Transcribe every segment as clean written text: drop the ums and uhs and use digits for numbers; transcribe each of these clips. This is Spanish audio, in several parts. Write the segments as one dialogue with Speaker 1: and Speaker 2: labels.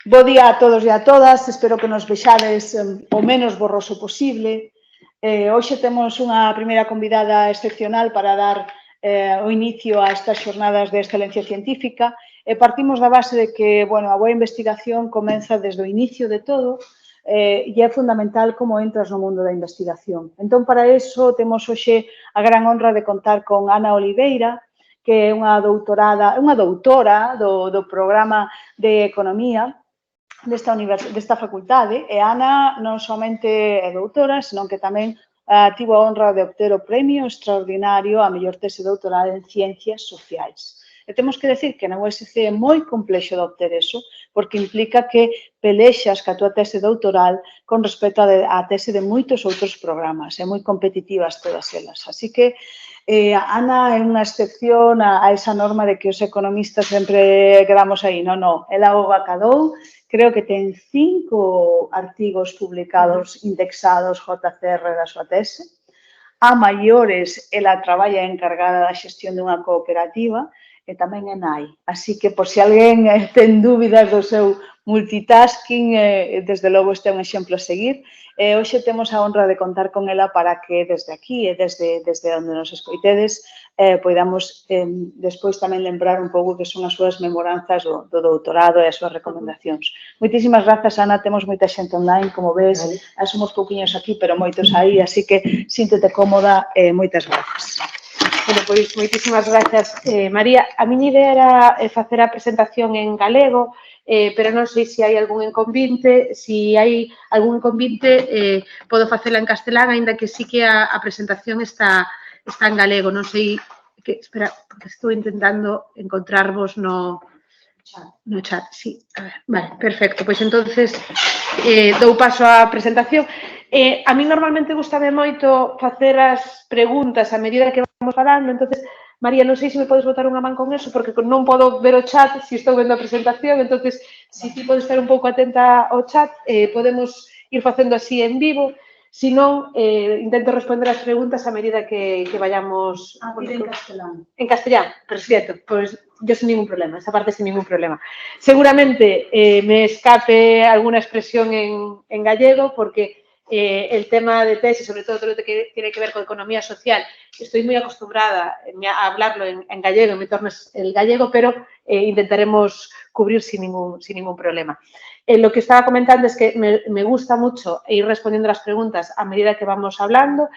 Speaker 1: Bo día a todos e a todas, espero que nos vexades o menos borroso posible. Hoxe temos unha primeira convidada excepcional para dar o inicio a estas xornadas de excelencia científica e partimos da base de que, bueno, a boa investigación comeza desde o inicio de todo e é fundamental como entras no mundo da investigación. Entón, para iso, temos hoxe a gran honra de contar con Ana Oliveira, que é unha doutora do programa de Economía desta facultade, e Ana non somente é doutora, senón que tamén tivo a honra de obter o premio extraordinario a mellor tese doutoral en Ciencias Sociais. E temos que decir que na USC é moi complexo de obter eso, porque implica que pelexas ca túa tese doutoral con respecto á tese de moitos outros programas, é moi competitivas todas elas. Así que Ana é unha excepción a esa norma de que os economistas sempre quedamos aí. Non, ela o bacadou. Creo que ten 5 artigos publicados indexados JCR da súa tese. A maiores, ela traballa encargada da xestión dunha cooperativa e tamén é nai. Así que, por se alguén ten dúbidas do seu multitasking, desde logo este é un exemplo a seguir. Hoxe temos a honra de contar con ela para que desde aquí e desde onde nos escoitedes poidamos despois tamén lembrar un pouco que son as súas memoranzas do doutorado e as súas recomendacións. Moitísimas grazas, Ana, temos moita xente online, como ves, somos pouquiños aquí, pero moitos aí, así que síntete cómoda e moitas grazas.
Speaker 2: Bueno, pois, moitísimas grazas, María. A miña idea era facer a presentación en galego, pero non sei se hai algún inconvinte. Se hai algún inconvinte, podo facela en castelán, aínda que sí que a presentación está en galego. Non sei, espera, porque estou intentando encontrarvos no chat, sí. A ver, vale, perfecto. Pois, entonces, dou paso á presentación. A mí normalmente gustame moito facer as preguntas a medida que vamos falando, entonces, María, non sei se me podes botar unha man con eso, porque non podo ver o chat se estou vendo a presentación, entonces, se ti podes estar un pouco atenta ao chat, podemos ir facendo así en vivo, se non, intento responder as preguntas a medida que vayamos...
Speaker 1: Pide en castelán.
Speaker 2: En castellán, perfecto, pues yo sin ningún problema, esa parte sin ningún problema. Seguramente me escape alguna expresión en gallego porque el tema de tesis, sobre todo lo que tiene que ver con economía social, estoy muy acostumbrada a hablarlo en gallego, en mi entorno es el gallego, pero intentaremos cubrir sin ningún problema. Lo que estaba comentando es que me gusta mucho ir respondiendo las preguntas a medida que vamos hablando.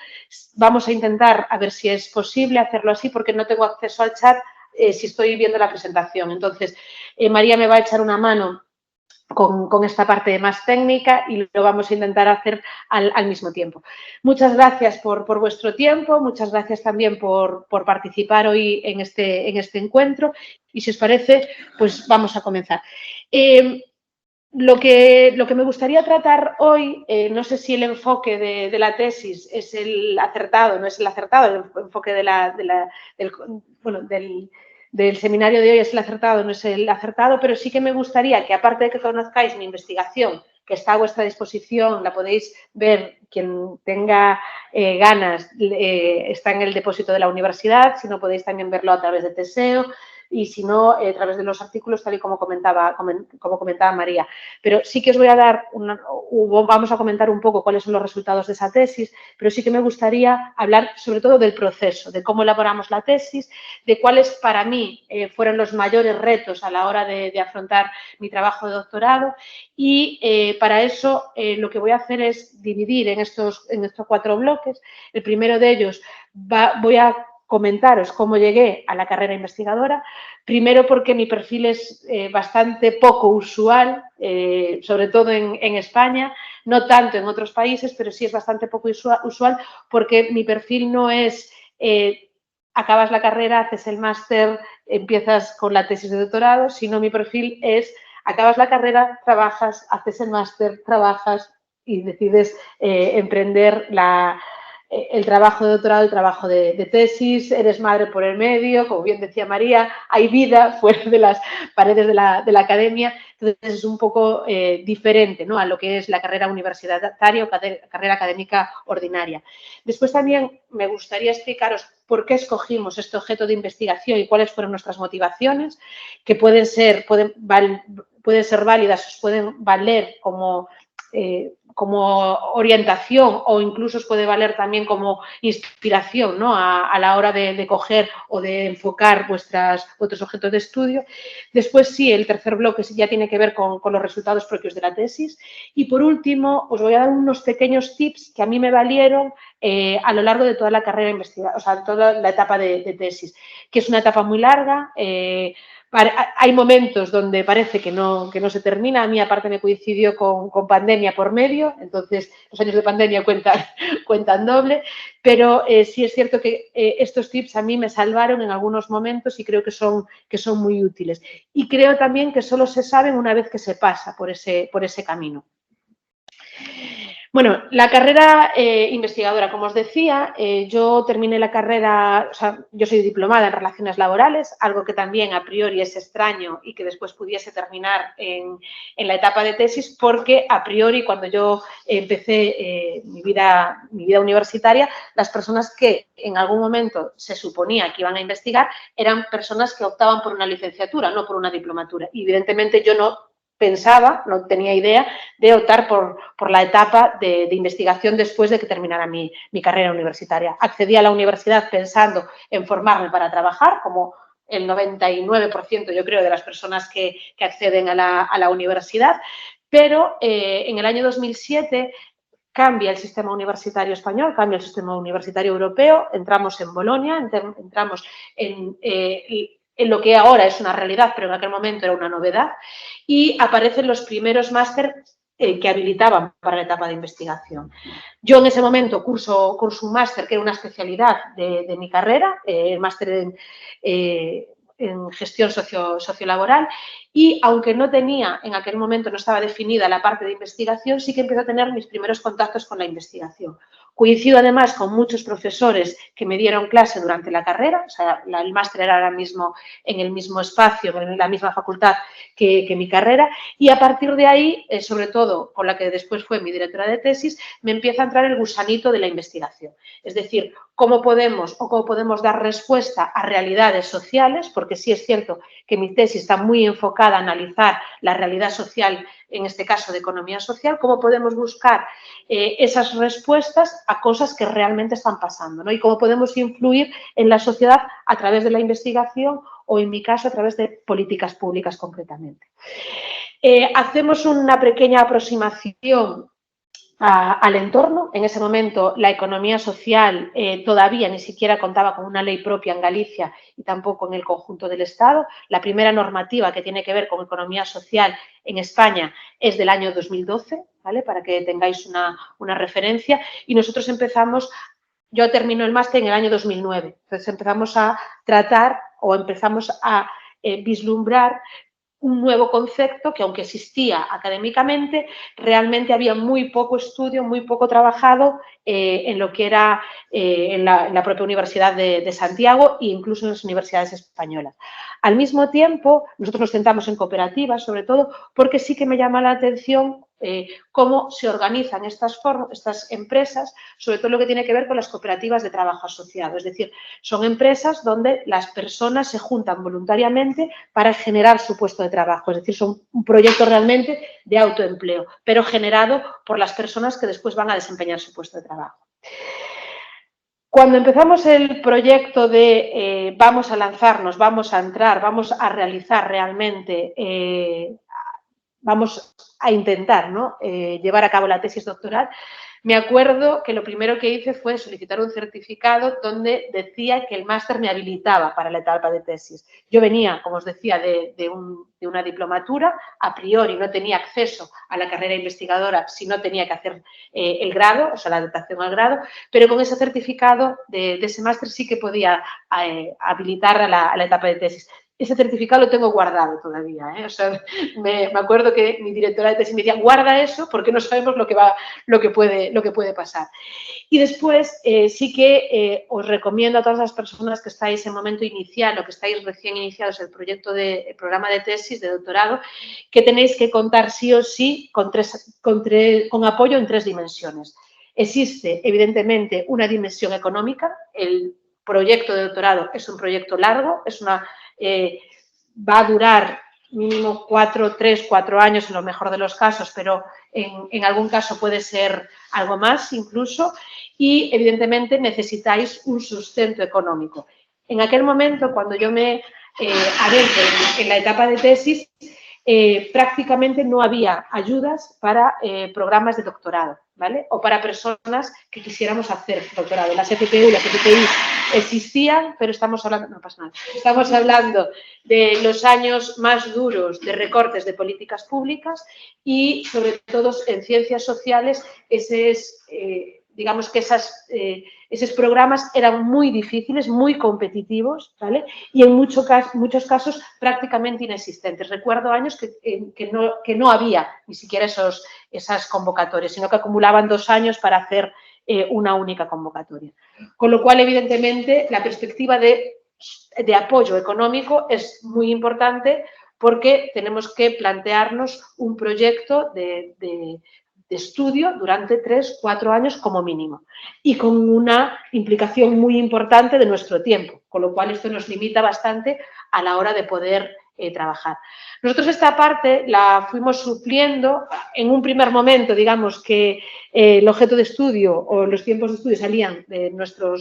Speaker 2: Vamos a intentar a ver si es posible hacerlo así porque no tengo acceso al chat si estoy viendo la presentación. Entonces, María me va a echar una mano con esta parte más técnica y lo vamos a intentar hacer al mismo tiempo. Muchas gracias por vuestro tiempo, muchas gracias también por participar hoy en este encuentro y si os parece, pues vamos a comenzar. Lo que me gustaría tratar hoy, no sé si el enfoque de la tesis es el acertado, no es el acertado, el enfoque del seminario de hoy es el acertado, no es el acertado, pero sí que me gustaría que, aparte de que conozcáis mi investigación, que está a vuestra disposición, la podéis ver, quien tenga ganas, está en el depósito de la universidad, si no podéis también verlo a través de Teseo, y si no, a través de los artículos, tal y como comentaba María. Pero sí que os voy a dar, vamos a comentar un poco cuáles son los resultados de esa tesis, pero sí que me gustaría hablar sobre todo del proceso, de cómo elaboramos la tesis, de cuáles para mí fueron los mayores retos a la hora de afrontar mi trabajo de doctorado y para eso lo que voy a hacer es dividir en estos 4 bloques. El primero de ellos voy a comentaros cómo llegué a la carrera investigadora, primero porque mi perfil es bastante poco usual, sobre todo en España, no tanto en otros países, pero sí es bastante poco usual porque mi perfil no es acabas la carrera, haces el máster, empiezas con la tesis de doctorado, sino mi perfil es acabas la carrera, trabajas, haces el máster, trabajas y decides emprender el trabajo de doctorado, el trabajo de tesis, eres madre por el medio, como bien decía María, hay vida fuera de las paredes de la academia, entonces es un poco diferente, ¿no?, a lo que es la carrera universitaria o carrera académica ordinaria. Después también me gustaría explicaros por qué escogimos este objeto de investigación y cuáles fueron nuestras motivaciones, que pueden pueden ser válidas, os pueden valer como orientación o incluso os puede valer también como inspiración, ¿no? a la hora de coger o de enfocar vuestros objetos de estudio. Después, sí, el tercer bloque ya tiene que ver con los resultados propios de la tesis. Y, por último, os voy a dar unos pequeños tips que a mí me valieron a lo largo de toda la carrera investigadora, o sea, toda la etapa de tesis, que es una etapa muy larga. Hay momentos donde parece que no se termina. A mí, aparte, me coincidió con pandemia por medio, entonces los años de pandemia cuentan doble, pero sí es cierto que estos tips a mí me salvaron en algunos momentos y creo que son muy útiles. Y creo también que solo se saben una vez que se pasa por ese camino. Bueno, la carrera investigadora, como os decía, yo terminé la carrera, o sea, yo soy diplomada en Relaciones Laborales, algo que también a priori es extraño y que después pudiese terminar en la etapa de tesis, porque a priori cuando yo empecé mi vida universitaria, las personas que en algún momento se suponía que iban a investigar eran personas que optaban por una licenciatura, no por una diplomatura. Y evidentemente yo no tenía idea de optar por la etapa de investigación después de que terminara mi carrera universitaria. Accedí a la universidad pensando en formarme para trabajar, como el 99% yo creo de las personas que acceden a la universidad, pero en el año 2007 cambia el sistema universitario español, cambia el sistema universitario europeo, entramos en Bolonia, entramos en lo que ahora es una realidad, pero en aquel momento era una novedad, y aparecen los primeros másteres que habilitaban para la etapa de investigación. Yo en ese momento curso un máster que era una especialidad de mi carrera, el máster en gestión sociolaboral, y aunque no tenía, en aquel momento no estaba definida la parte de investigación, sí que empecé a tener mis primeros contactos con la investigación. Coincido además con muchos profesores que me dieron clase durante la carrera, o sea, el máster era ahora mismo en el mismo espacio, en la misma facultad que mi carrera, y a partir de ahí, sobre todo con la que después fue mi directora de tesis, me empieza a entrar el gusanito de la investigación. Es decir, cómo podemos dar respuesta a realidades sociales, porque sí es cierto que mi tesis está muy enfocada a analizar la realidad social, en este caso de economía social, cómo podemos buscar esas respuestas a cosas que realmente están pasando, ¿no? Y cómo podemos influir en la sociedad a través de la investigación o, en mi caso, a través de políticas públicas concretamente. Hacemos una pequeña aproximación al entorno. En ese momento la economía social todavía ni siquiera contaba con una ley propia en Galicia y tampoco en el conjunto del Estado. La primera normativa que tiene que ver con economía social en España es del año 2012, ¿vale? Para que tengáis una referencia. Y nosotros yo termino el máster en el año 2009. Entonces empezamos a tratar o empezamos a vislumbrar un nuevo concepto que, aunque existía académicamente, realmente había muy poco estudio, muy poco trabajado en lo que era en la propia Universidad de Santiago e incluso en las universidades españolas. Al mismo tiempo, nosotros nos centramos en cooperativas, sobre todo, porque sí que me llama la atención cómo se organizan estas empresas, sobre todo lo que tiene que ver con las cooperativas de trabajo asociado. Es decir, son empresas donde las personas se juntan voluntariamente para generar su puesto de trabajo. Es decir, son un proyecto realmente de autoempleo, pero generado por las personas que después van a desempeñar su puesto de trabajo. Cuando empezamos el proyecto de vamos a lanzarnos, vamos a entrar, vamos a realizar realmente, vamos a intentar, ¿no? Llevar a cabo la tesis doctoral, me acuerdo que lo primero que hice fue solicitar un certificado donde decía que el máster me habilitaba para la etapa de tesis. Yo venía, como os decía, de una diplomatura, a priori no tenía acceso a la carrera investigadora si no tenía que hacer el grado, o sea, la adaptación al grado, pero con ese certificado de ese máster sí que podía habilitar a la etapa de tesis. Ese certificado lo tengo guardado todavía, ¿eh? O sea, me acuerdo que mi directora de tesis me decía, guarda eso porque no sabemos lo que puede pasar. Y después sí que os recomiendo a todas las personas que estáis en momento inicial o que estáis recién iniciados el programa de tesis, de doctorado, que tenéis que contar sí o sí con apoyo en 3 dimensiones. Existe, evidentemente, una dimensión económica. El proyecto de doctorado es un proyecto largo, va a durar mínimo 3, 4 años en lo mejor de los casos, pero en algún caso puede ser algo más incluso, y evidentemente necesitáis un sustento económico. En aquel momento, cuando yo me adentro en la etapa de tesis, prácticamente no había ayudas para programas de doctorado, ¿vale? O para personas que quisiéramos hacer doctorado. Las FPU y las FPI existían, pero estamos hablando, no pasa nada, estamos hablando de los años más duros de recortes de políticas públicas y, sobre todo, en ciencias sociales, digamos que esos programas eran muy difíciles, muy competitivos, ¿vale? Y en muchos casos prácticamente inexistentes. Recuerdo años que no había ni siquiera esas convocatorias, sino que acumulaban 2 años para hacer una única convocatoria. Con lo cual, evidentemente, la perspectiva de apoyo económico es muy importante porque tenemos que plantearnos un proyecto de estudio durante 3, 4 años como mínimo y con una implicación muy importante de nuestro tiempo, con lo cual esto nos limita bastante a la hora de poder trabajar. Nosotros esta parte la fuimos supliendo en un primer momento, digamos que el objeto de estudio o los tiempos de estudio salían de nuestro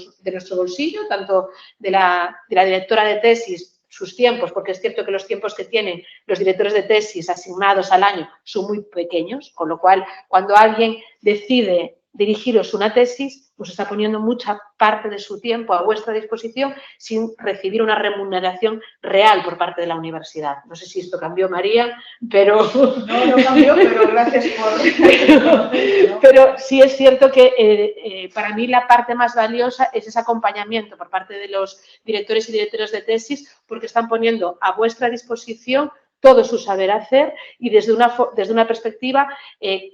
Speaker 2: bolsillo, tanto de la directora de tesis, sus tiempos, porque es cierto que los tiempos que tienen los directores de tesis asignados al año son muy pequeños, con lo cual, cuando alguien decide dirigiros una tesis, pues está poniendo mucha parte de su tiempo a vuestra disposición sin recibir una remuneración real por parte de la universidad. No sé si esto cambió, María, pero...
Speaker 1: No cambió, pero gracias por...
Speaker 2: Pero sí es cierto que para mí la parte más valiosa es ese acompañamiento por parte de los directores y directoras de tesis, porque están poniendo a vuestra disposición todo su saber hacer y desde una perspectiva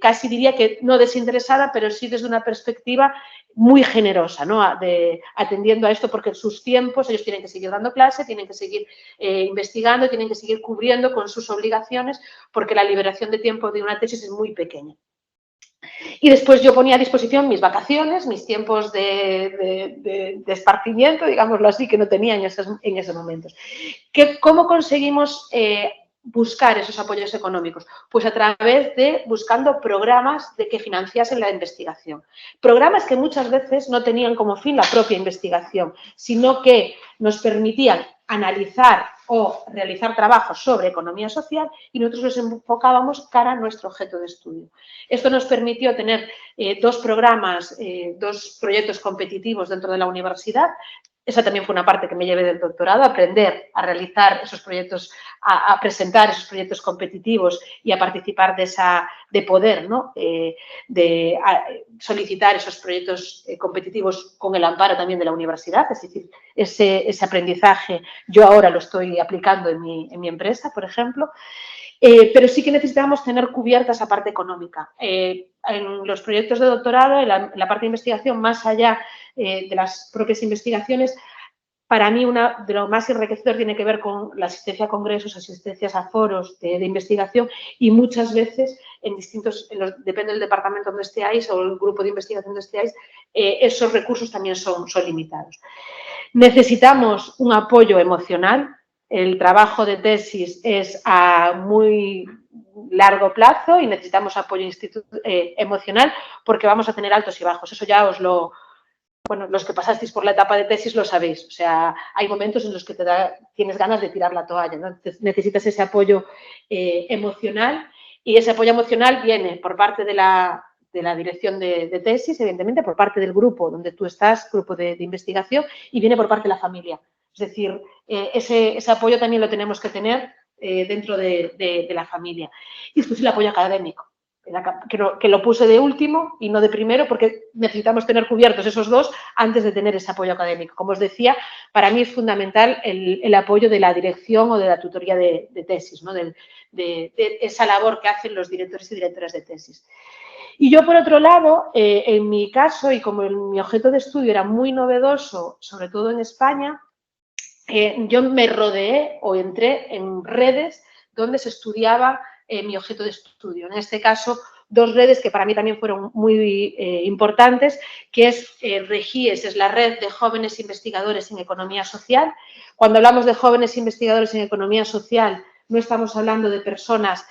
Speaker 2: casi diría que no desinteresada, pero sí desde una perspectiva muy generosa, ¿no? Atendiendo a esto, porque sus tiempos, ellos tienen que seguir dando clase, tienen que seguir investigando, tienen que seguir cubriendo con sus obligaciones, porque la liberación de tiempo de una tesis es muy pequeña. Y después yo ponía a disposición mis vacaciones, mis tiempos de esparcimiento, digámoslo así, que no tenía en esos momentos. ¿Cómo conseguimos buscar esos apoyos económicos? Pues a través de buscando programas que financiasen la investigación. Programas que muchas veces no tenían como fin la propia investigación, sino que nos permitían analizar o realizar trabajos sobre economía social y nosotros los enfocábamos cara a nuestro objeto de estudio. Esto nos permitió tener 2 programas, 2 proyectos competitivos dentro de la universidad. Esa también fue una parte que me llevé del doctorado, aprender a realizar esos proyectos, a presentar esos proyectos competitivos y a participar de poder, ¿no? De solicitar esos proyectos competitivos con el amparo también de la universidad. Es decir, ese aprendizaje yo ahora lo estoy aplicando en mi empresa, por ejemplo. Pero sí que necesitamos tener cubierta esa parte económica. En los proyectos de doctorado, en la parte de investigación, más allá de las propias investigaciones, para mí de lo más enriquecedor tiene que ver con la asistencia a congresos, asistencias a foros de investigación y muchas veces depende del departamento donde estéis o el grupo de investigación donde estéis, esos recursos también son limitados. Necesitamos un apoyo emocional. El trabajo de tesis es a muy largo plazo y necesitamos apoyo emocional porque vamos a tener altos y bajos. Eso ya bueno, los que pasasteis por la etapa de tesis lo sabéis. O sea, hay momentos en los que tienes ganas de tirar la toalla, ¿no? Necesitas ese apoyo emocional y ese apoyo emocional viene por parte de la dirección de tesis, evidentemente, por parte del grupo donde tú estás, grupo de investigación, y viene por parte de la familia. Es decir, ese apoyo también lo tenemos que tener dentro de la familia. Y después el apoyo académico, que lo puse de último y no de primero, porque necesitamos tener cubiertos esos 2 antes de tener ese apoyo académico. Como os decía, para mí es fundamental el apoyo de la dirección o de la tutoría de tesis, ¿no? de esa labor que hacen los directores y directoras de tesis. Y yo, por otro lado, en mi caso, y como mi objeto de estudio era muy novedoso, sobre todo en España, yo me rodeé o entré en redes donde se estudiaba mi objeto de estudio. En este caso, 2 redes que para mí también fueron muy importantes, que es REGIES, es la Red de Jóvenes Investigadores en Economía Social. Cuando hablamos de jóvenes investigadores en economía social, no estamos hablando de personas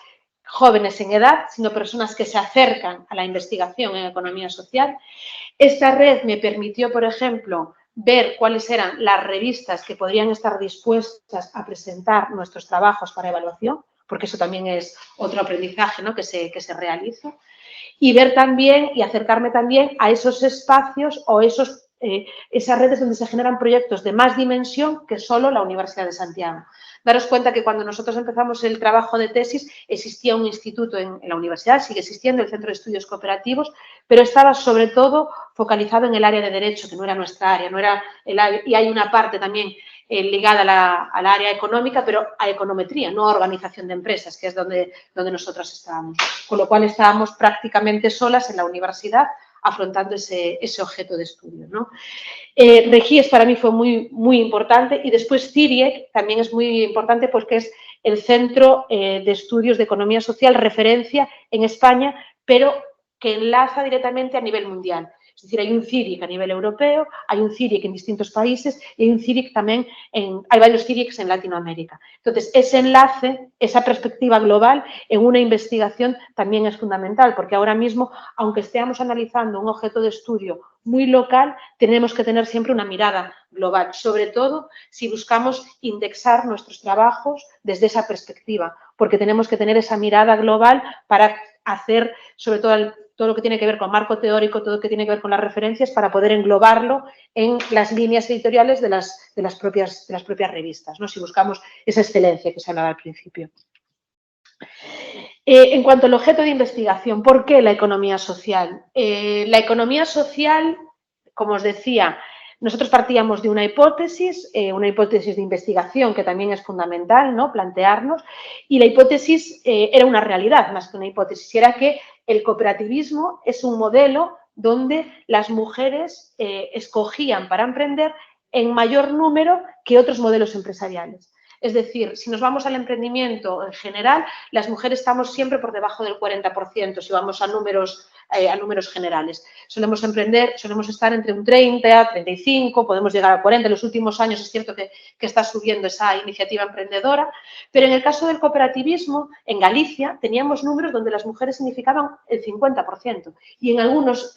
Speaker 2: jóvenes en edad, sino personas que se acercan a la investigación en economía social. Esta red me permitió, por ejemplo, ver cuáles eran las revistas que podrían estar dispuestas a presentar nuestros trabajos para evaluación, porque eso también es otro aprendizaje, ¿no?, que se realiza, y ver también y acercarme también a esos espacios o esas redes donde se generan proyectos de más dimensión que solo la Universidad de Santiago. Daros cuenta que cuando nosotros empezamos el trabajo de tesis existía un instituto en la universidad, sigue existiendo el Centro de Estudios Cooperativos, pero estaba sobre todo focalizado en el área de Derecho, que no era nuestra área, no era el área, y hay una parte también ligada a la área económica, pero a econometría, no a organización de empresas, que es donde nosotros estábamos. Con lo cual estábamos prácticamente solas en la universidad afrontando ese objeto de estudio, ¿no? Regies para mí fue muy, muy importante y después CIRIEC también es muy importante porque es el Centro de Estudios de Economía Social, referencia en España, pero que enlaza directamente a nivel mundial. Es decir, hay un CIRIC a nivel europeo, hay un CIRIC en distintos países y hay un CIRIC también hay varios CIRICs en Latinoamérica. Entonces, ese enlace, esa perspectiva global en una investigación también es fundamental, porque ahora mismo, aunque estemos analizando un objeto de estudio muy local, tenemos que tener siempre una mirada global, sobre todo si buscamos indexar nuestros trabajos desde esa perspectiva, porque tenemos que tener esa mirada global para hacer, sobre todo lo que tiene que ver con marco teórico, todo lo que tiene que ver con las referencias, para poder englobarlo en las líneas editoriales de las propias revistas, ¿no? Si buscamos esa excelencia que se hablaba al principio. En cuanto al objeto de investigación, ¿por qué la economía social? La economía social, como os decía, nosotros partíamos de una hipótesis de investigación que también es fundamental, ¿no?, plantearnos, y la hipótesis era una realidad más que una hipótesis, y era que el cooperativismo es un modelo donde las mujeres escogían para emprender en mayor número que otros modelos empresariales. Es decir, si nos vamos al emprendimiento en general, las mujeres estamos siempre por debajo del 40%, si vamos a números generales. Solemos estar entre un 30, 35, podemos llegar a 40. En los últimos años es cierto que está subiendo esa iniciativa emprendedora, pero en el caso del cooperativismo, en Galicia, teníamos números donde las mujeres significaban el 50% y en algunos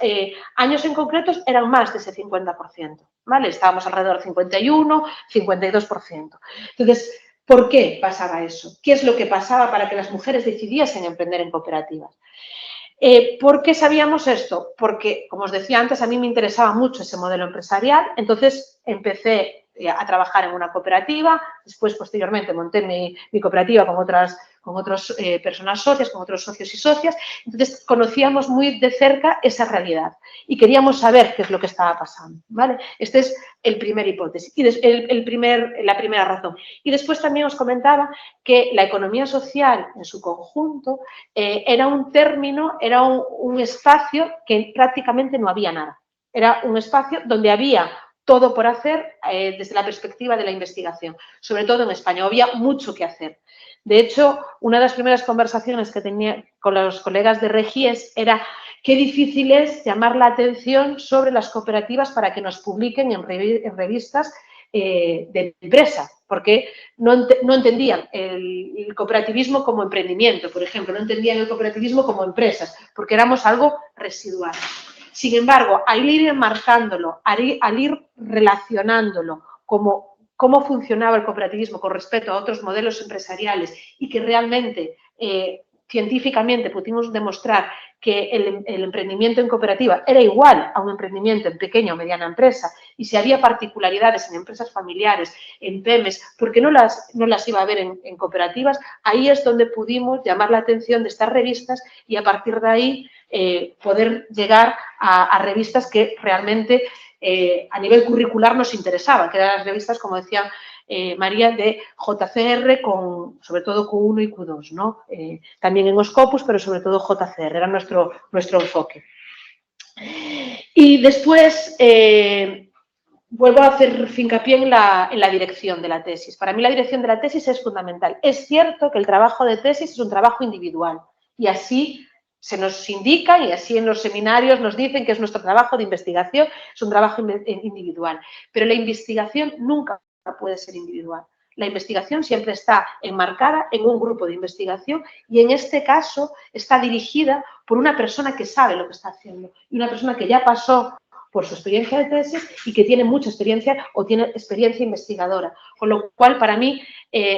Speaker 2: años en concretos eran más de ese 50%, ¿vale? Estábamos alrededor del 51, 52%. Entonces, ¿por qué pasaba eso? ¿Qué es lo que pasaba para que las mujeres decidiesen emprender en cooperativas? ¿Por qué sabíamos esto? Porque, como os decía antes, a mí me interesaba mucho ese modelo empresarial, entonces empecé a trabajar en una cooperativa, después, posteriormente, monté mi cooperativa con otras personas socias, con otros socios y socias, entonces conocíamos muy de cerca esa realidad y queríamos saber qué es lo que estaba pasando, ¿vale? Esta es el primer hipótesis, y la primera razón. Y después también os comentaba que la economía social en su conjunto era un término, era un espacio que prácticamente no había nada. Era un espacio donde había todo por hacer desde la perspectiva de la investigación, sobre todo en España. Había mucho que hacer. De hecho, una de las primeras conversaciones que tenía con los colegas de Regies era qué difícil es llamar la atención sobre las cooperativas para que nos publiquen en revistas de empresa, porque no entendían el cooperativismo como emprendimiento, por ejemplo, no entendían el cooperativismo como empresas, porque éramos algo residual. Sin embargo, al ir enmarcándolo, al ir relacionándolo como cómo funcionaba el cooperativismo con respecto a otros modelos empresariales y que realmente científicamente pudimos demostrar que el emprendimiento en cooperativa era igual a un emprendimiento en pequeña o mediana empresa y si había particularidades en empresas familiares, en pymes, porque no las iba a ver en cooperativas, ahí es donde pudimos llamar la atención de estas revistas y a partir de ahí poder llegar a revistas que realmente a nivel curricular nos interesaban, que eran las revistas, como decía María, de JCR, sobre todo Q1 y Q2, ¿no? También en Scopus, pero sobre todo JCR, era nuestro enfoque. Y después vuelvo a hacer hincapié en la dirección de la tesis. Para mí la dirección de la tesis es fundamental. Es cierto que el trabajo de tesis es un trabajo individual y así se nos indica y así en los seminarios nos dicen que es nuestro trabajo de investigación, es un trabajo individual. Pero la investigación nunca puede ser individual. la investigación siempre está enmarcada en un grupo de investigación y en este caso está dirigida por una persona que sabe lo que está haciendo y una persona que ya pasó por su experiencia de tesis y que tiene mucha experiencia o tiene experiencia investigadora. Con lo cual, para mí,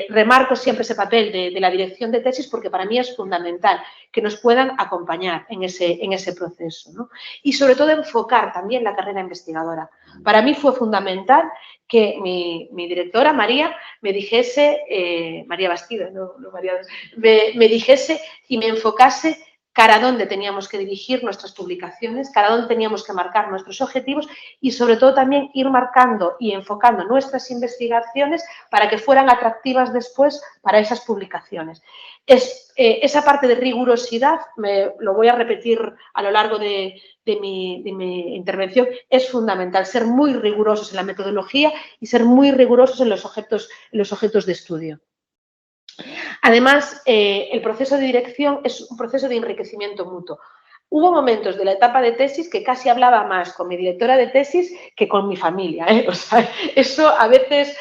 Speaker 2: remarco siempre ese papel de la dirección de tesis porque para mí es fundamental que nos puedan acompañar en ese proceso, ¿no? Y sobre todo enfocar también la carrera investigadora. Para mí fue fundamental que mi directora, María, me dijese, María Bastida, no María, me dijese y me enfocase cara a dónde teníamos que dirigir nuestras publicaciones, cara a dónde teníamos que marcar nuestros objetivos y sobre todo también ir marcando y enfocando nuestras investigaciones para que fueran atractivas después para esas publicaciones. Esa parte de rigurosidad, lo voy a repetir a lo largo de mi intervención, es fundamental, ser muy rigurosos en la metodología y ser muy rigurosos en los objetos de estudio. Además, el proceso de dirección es un proceso de enriquecimiento mutuo. Hubo momentos de la etapa de tesis que casi hablaba más con mi directora de tesis que con mi familia, ¿eh? O sea, eso a veces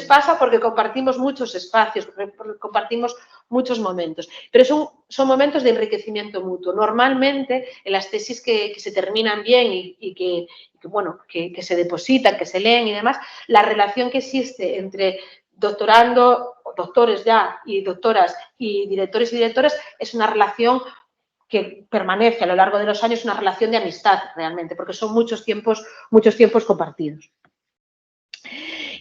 Speaker 2: pasa porque compartimos muchos espacios, porque compartimos muchos momentos, pero son momentos de enriquecimiento mutuo. Normalmente, en las tesis que se terminan bien y que se depositan, que se leen y demás, la relación que existe entre doctorando, doctores ya y doctoras y directores y directoras es una relación que permanece a lo largo de los años, una relación de amistad realmente, porque son muchos tiempos compartidos.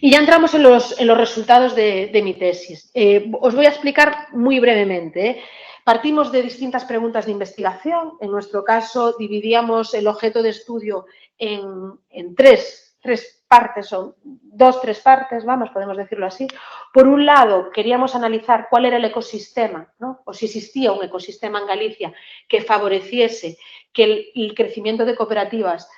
Speaker 2: Y ya entramos en los resultados de mi tesis. Os voy a explicar muy brevemente. Partimos de distintas preguntas de investigación. En nuestro caso, dividíamos el objeto de estudio en tres partes, o tres partes, vamos, podemos decirlo así. Por un lado, queríamos analizar cuál era el ecosistema, ¿no? O si existía un ecosistema en Galicia que favoreciese que el crecimiento de cooperativas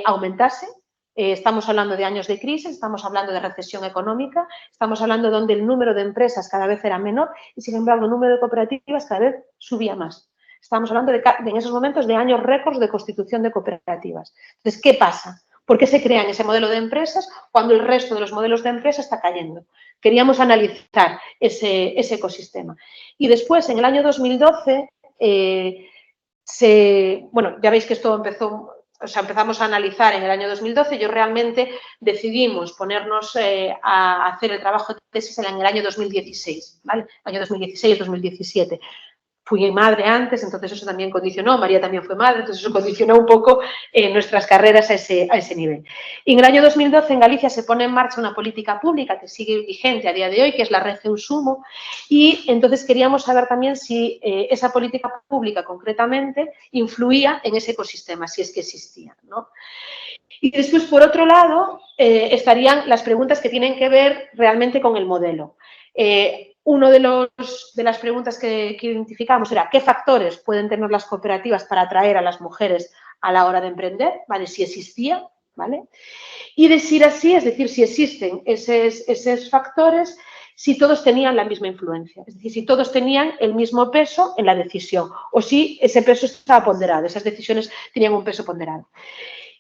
Speaker 2: aumentase. Estamos hablando de años de crisis, estamos hablando de recesión económica, estamos hablando donde el número de empresas cada vez era menor y, sin embargo, el número de cooperativas cada vez subía más. Estamos hablando en esos momentos de años récords de constitución de cooperativas. Entonces, ¿qué pasa? ¿Por qué se crea ese modelo de empresas cuando el resto de los modelos de empresas está cayendo? Queríamos analizar ese ecosistema. Y después, en el año 2012, ya veis que esto empezamos a analizar en el año 2012. Yo realmente decidimos ponernos a hacer el trabajo de tesis en el año 2016, ¿vale? Año 2016-2017. Fui madre antes, entonces eso también condicionó, María también fue madre, entonces eso condicionó un poco nuestras carreras a ese nivel. Y en el año 2012 en Galicia se pone en marcha una política pública que sigue vigente a día de hoy, que es la Red Eusumo, y entonces queríamos saber también si esa política pública concretamente influía en ese ecosistema, si es que existía, ¿no? Y después, por otro lado, estarían las preguntas que tienen que ver realmente con el modelo. Una de las preguntas que identificamos era qué factores pueden tener las cooperativas para atraer a las mujeres a la hora de emprender, ¿vale? Si existía, ¿vale? Y decir así, es decir, si existen esos factores, si todos tenían la misma influencia, es decir, si todos tenían el mismo peso en la decisión o si ese peso estaba ponderado, esas decisiones tenían un peso ponderado.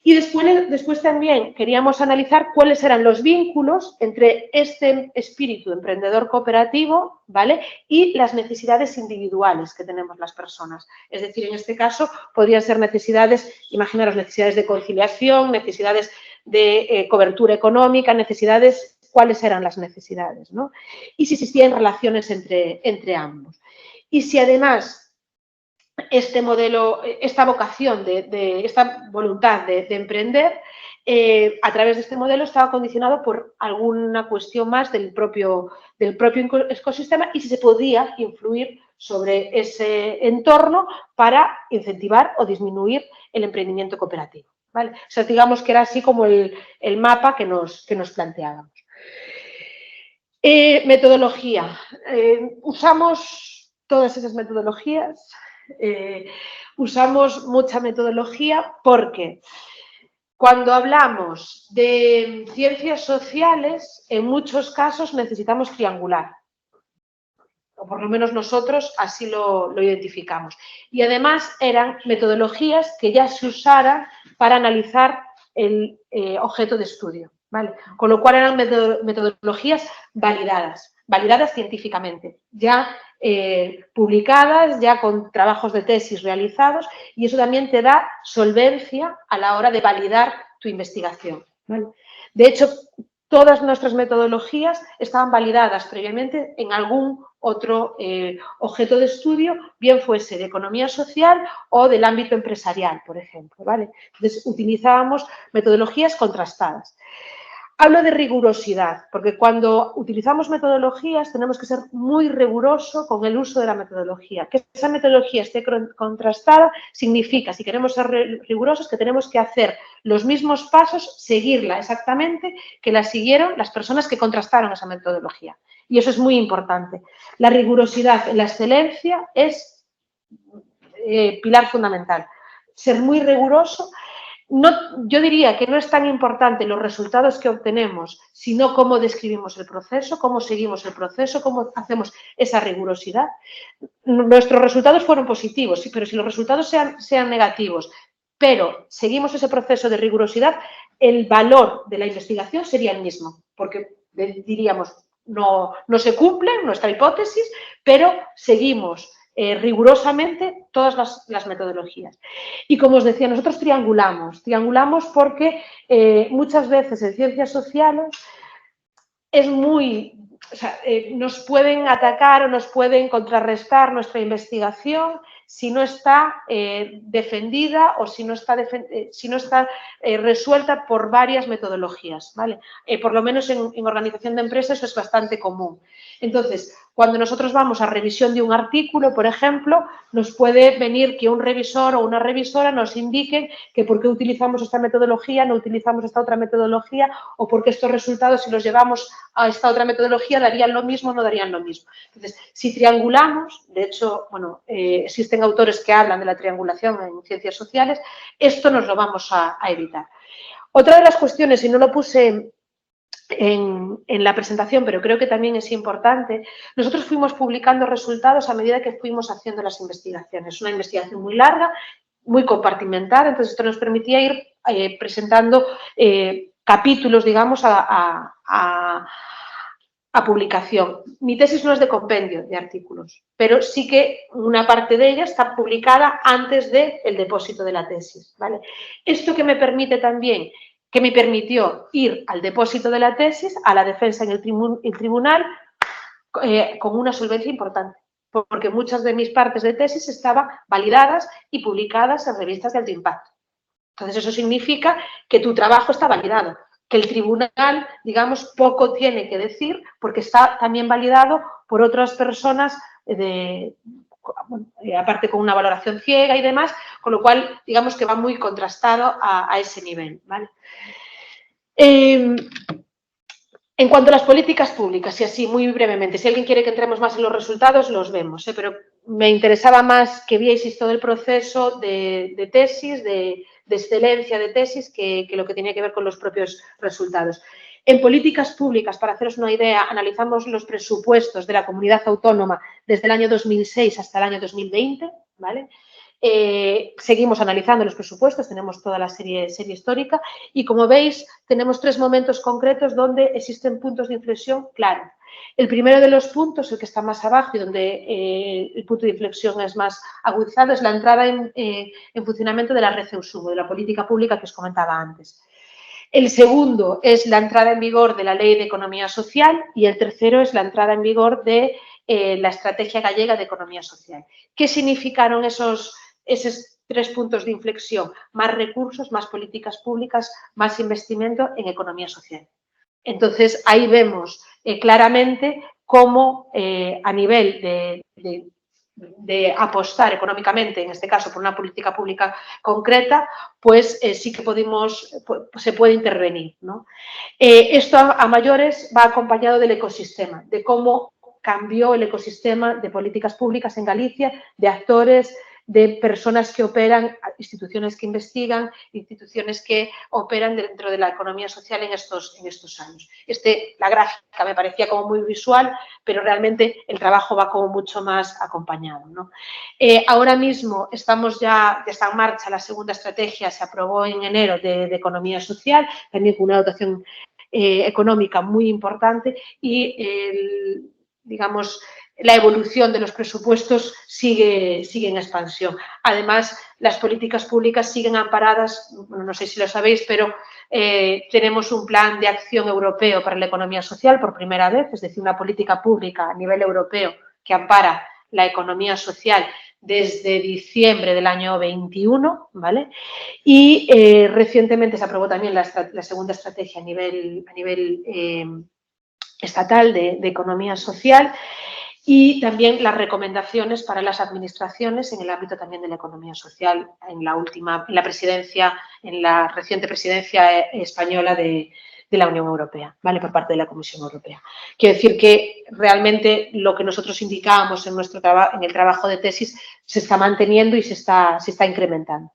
Speaker 2: Y después también queríamos analizar cuáles eran los vínculos entre este espíritu emprendedor cooperativo, ¿vale? Y las necesidades individuales que tenemos las personas. Es decir, en este caso podrían ser necesidades, imaginaros, necesidades de conciliación, necesidades de cobertura económica, cuáles eran las necesidades, ¿no? Y si existían relaciones entre ambos. Y si además este modelo, esta vocación, esta voluntad de emprender, a través de este modelo estaba condicionado por alguna cuestión más del propio ecosistema y si se podía influir sobre ese entorno para incentivar o disminuir el emprendimiento cooperativo, ¿vale? O sea, digamos que era así como el mapa que nos planteábamos. Metodología. Usamos todas esas metodologías. Usamos mucha metodología porque cuando hablamos de ciencias sociales, en muchos casos necesitamos triangular, o por lo menos nosotros así lo identificamos. Y además eran metodologías que ya se usaran para analizar el objeto de estudio, ¿vale? Con lo cual eran metodologías validadas científicamente, ya publicadas, ya con trabajos de tesis realizados, y eso también te da solvencia a la hora de validar tu investigación, ¿vale? De hecho, todas nuestras metodologías estaban validadas previamente en algún otro objeto de estudio, bien fuese de economía social o del ámbito empresarial, por ejemplo, ¿vale? Entonces, utilizábamos metodologías contrastadas. Hablo de rigurosidad, porque cuando utilizamos metodologías tenemos que ser muy rigurosos con el uso de la metodología. Que esa metodología esté contrastada significa, si queremos ser rigurosos, que tenemos que hacer los mismos pasos, seguirla exactamente, que la siguieron las personas que contrastaron esa metodología. Y eso es muy importante. La rigurosidad en la excelencia es pilar fundamental. Ser muy riguroso. No, yo diría que no es tan importante los resultados que obtenemos, sino cómo describimos el proceso, cómo seguimos el proceso, cómo hacemos esa rigurosidad. Nuestros resultados fueron positivos, sí, pero si los resultados sean negativos, pero seguimos ese proceso de rigurosidad, el valor de la investigación sería el mismo, porque diríamos, no se cumple nuestra hipótesis, pero seguimos rigurosamente todas las metodologías. Y como os decía, nosotros triangulamos porque muchas veces en ciencias sociales es nos pueden atacar o nos pueden contrarrestar nuestra investigación si no está defendida o si no está resuelta por varias metodologías, ¿vale? Por lo menos en organización de empresas eso es bastante común. Entonces, cuando nosotros vamos a revisión de un artículo, por ejemplo, nos puede venir que un revisor o una revisora nos indiquen que por qué utilizamos esta metodología, no utilizamos esta otra metodología, o porque estos resultados, si los llevamos a esta otra metodología, darían lo mismo o no darían lo mismo. Entonces, si triangulamos, de hecho, bueno, existen autores que hablan de la triangulación en ciencias sociales, esto nos lo vamos a evitar. Otra de las cuestiones, y no lo puse en la presentación, pero creo que también es importante, nosotros fuimos publicando resultados a medida que fuimos haciendo las investigaciones. Una investigación muy larga, muy compartimentada, entonces esto nos permitía ir presentando capítulos, digamos, a publicación. Mi tesis no es de compendio de artículos, pero sí que una parte de ella está publicada antes del depósito de la tesis, ¿vale? Esto que me permite también, que me permitió ir al depósito de la tesis, a la defensa en el tribunal, con una solvencia importante, porque muchas de mis partes de tesis estaban validadas y publicadas en revistas de alto impacto. Entonces, eso significa que tu trabajo está validado, que el tribunal, digamos, poco tiene que decir porque está también validado por otras personas, aparte con una valoración ciega y demás, con lo cual, digamos que va muy contrastado a ese nivel, ¿vale? En cuanto a las políticas públicas, y así muy brevemente, si alguien quiere que entremos más en los resultados, los vemos, pero me interesaba más que vieseis todo el proceso de tesis, de excelencia de tesis, que lo que tenía que ver con los propios resultados. En políticas públicas, para haceros una idea, analizamos los presupuestos de la comunidad autónoma desde el año 2006 hasta el año 2020, ¿vale? Seguimos analizando los presupuestos, tenemos toda la serie histórica y, como veis, tenemos 3 momentos concretos donde existen puntos de inflexión claros. El primero de los puntos, el que está más abajo y donde el punto de inflexión es más agudizado, es la entrada en funcionamiento de la red Eusumo, de la política pública que os comentaba antes. El segundo es la entrada en vigor de la Ley de Economía Social y el tercero es la entrada en vigor de la Estrategia Gallega de Economía Social. ¿Qué significaron esos 3 puntos de inflexión? Más recursos, más políticas públicas, más investimento en economía social. Entonces, ahí vemos claramente cómo a nivel de apostar económicamente, en este caso por una política pública concreta, pues sí que se puede intervenir, ¿no? Esto a mayores va acompañado del ecosistema, de cómo cambió el ecosistema de políticas públicas en Galicia, de actores, de personas que operan, instituciones que investigan, instituciones que operan dentro de la economía social en estos años. La gráfica me parecía como muy visual, pero realmente el trabajo va como mucho más acompañado, ¿no? Ahora mismo ya está en marcha la segunda estrategia, se aprobó en enero de economía social, también con una dotación económica muy importante y, digamos, la evolución de los presupuestos sigue en expansión. Además, las políticas públicas siguen amparadas, bueno, no sé si lo sabéis, pero tenemos un plan de acción europeo para la economía social por primera vez, es decir, una política pública a nivel europeo que ampara la economía social desde diciembre del año 21, ¿vale? Y recientemente se aprobó también la segunda estrategia a nivel estatal de economía social y también las recomendaciones para las administraciones en el ámbito también de la economía social en la reciente presidencia española de la Unión Europea, ¿vale? Por parte de la Comisión Europea. Quiero decir que realmente lo que nosotros indicábamos en el trabajo de tesis se está manteniendo y se está incrementando.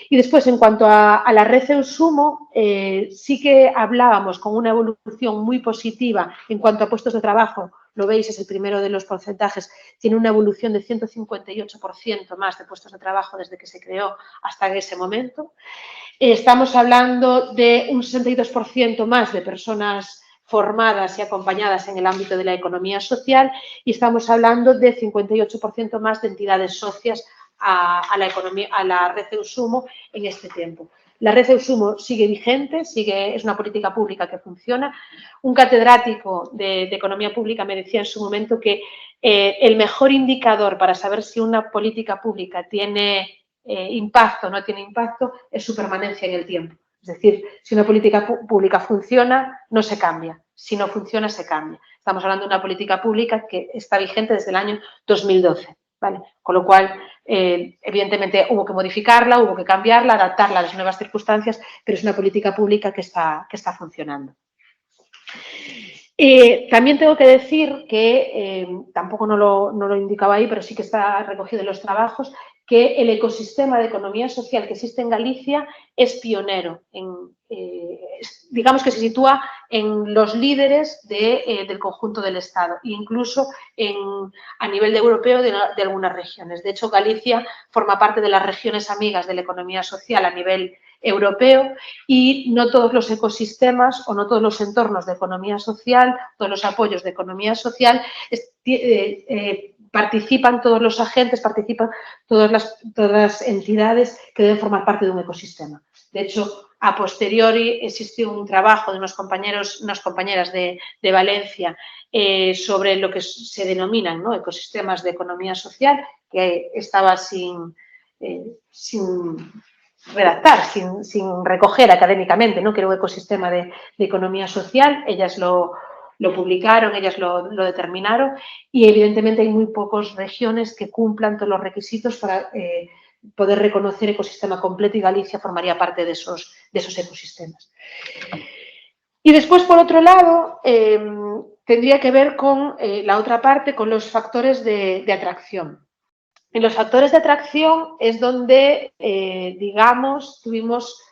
Speaker 2: Y después, en cuanto a la red Eusumo, sí que hablábamos con una evolución muy positiva en cuanto a puestos de trabajo. Lo veis, es el primero de los porcentajes, tiene una evolución de 158% más de puestos de trabajo desde que se creó hasta ese momento. Estamos hablando de un 62% más de personas formadas y acompañadas en el ámbito de la economía social y estamos hablando de 58% más de entidades socias a la red Eusumo en este tiempo. La red Eusumo sigue vigente, es una política pública que funciona. Un catedrático de economía pública me decía en su momento que el mejor indicador para saber si una política pública tiene impacto o no tiene impacto es su permanencia en el tiempo. Es decir, si una política pública funciona, no se cambia. Si no funciona, se cambia. Estamos hablando de una política pública que está vigente desde el año 2012. ¿Vale? Con lo cual, evidentemente, hubo que modificarla, hubo que cambiarla, adaptarla a las nuevas circunstancias, pero es una política pública que está funcionando. También tengo que decir que, tampoco no lo indicaba ahí, pero sí que está recogido en los trabajos, que el ecosistema de economía social que existe en Galicia es pionero, digamos que se sitúa en los líderes del conjunto del Estado, incluso a nivel europeo de algunas regiones. De hecho, Galicia forma parte de las regiones amigas de la economía social a nivel europeo y no todos los ecosistemas o no todos los entornos de economía social, todos los apoyos de economía social participan todos los agentes, participan todas las entidades que deben formar parte de un ecosistema. De hecho, a posteriori existió un trabajo de unas compañeras de Valencia sobre lo que se denominan, ¿no?, ecosistemas de economía social, que estaba sin redactar, sin recoger académicamente, ¿no?, que era un ecosistema de economía social. Ellas lo publicaron, ellas lo determinaron y evidentemente hay muy pocas regiones que cumplan todos los requisitos para poder reconocer ecosistema completo y Galicia formaría parte de esos ecosistemas. Y después, por otro lado, tendría que ver con la otra parte, con los factores de atracción. En los factores de atracción es donde, digamos, tuvimos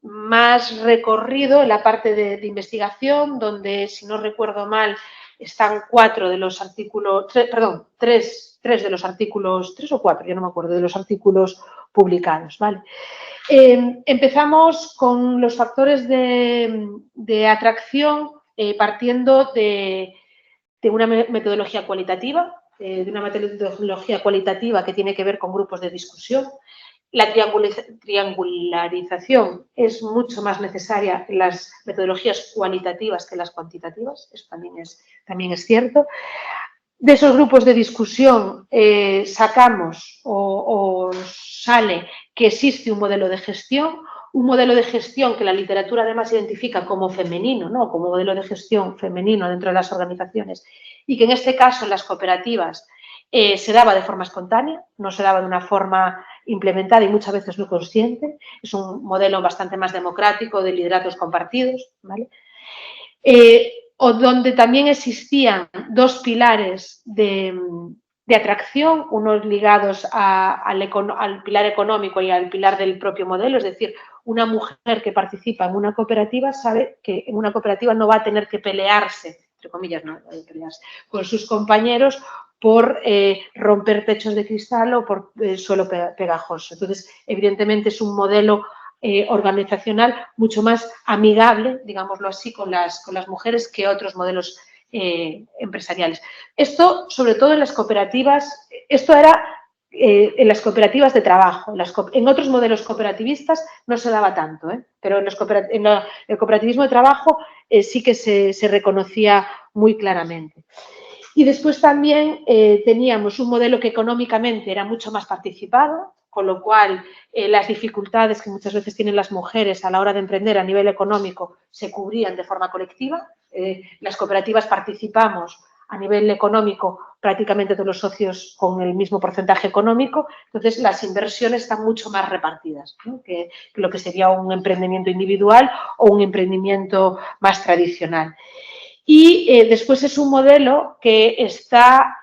Speaker 2: más recorrido en la parte de investigación, donde, si no recuerdo mal, están 3 de los artículos, 3 de los artículos, 3 o 4, yo no me acuerdo, de los artículos publicados, ¿vale? Empezamos con los factores de atracción partiendo de una metodología cualitativa, que tiene que ver con grupos de discusión. La triangularización es mucho más necesaria en las metodologías cualitativas que las cuantitativas, eso también es cierto. De esos grupos de discusión sacamos o sale que existe un modelo de gestión que la literatura además identifica como femenino, ¿no?, como modelo de gestión femenino dentro de las organizaciones y que en este caso en las cooperativas se daba de forma espontánea, no se daba de una forma implementada y muchas veces no consciente. Es un modelo bastante más democrático de liderazgos compartidos, ¿vale? O donde también existían 2 pilares de atracción, unos ligados al pilar económico y al pilar del propio modelo, es decir, una mujer que participa en una cooperativa sabe que en una cooperativa no va a tener que pelearse, entre comillas, no pelearse, con sus compañeros por romper techos de cristal o por suelo pegajoso. Entonces, evidentemente, es un modelo organizacional mucho más amigable, digámoslo así, con las mujeres que otros modelos empresariales. Esto, sobre todo en las cooperativas, esto era en las cooperativas de trabajo. En otros modelos cooperativistas no se daba tanto, pero en el cooperativismo de trabajo sí que se reconocía muy claramente. Y después también teníamos un modelo que económicamente era mucho más participado, con lo cual las dificultades que muchas veces tienen las mujeres a la hora de emprender a nivel económico se cubrían de forma colectiva. Las cooperativas participamos a nivel económico prácticamente todos los socios con el mismo porcentaje económico, entonces las inversiones están mucho más repartidas, ¿no? que lo que sería un emprendimiento individual o un emprendimiento más tradicional. Y después es un modelo que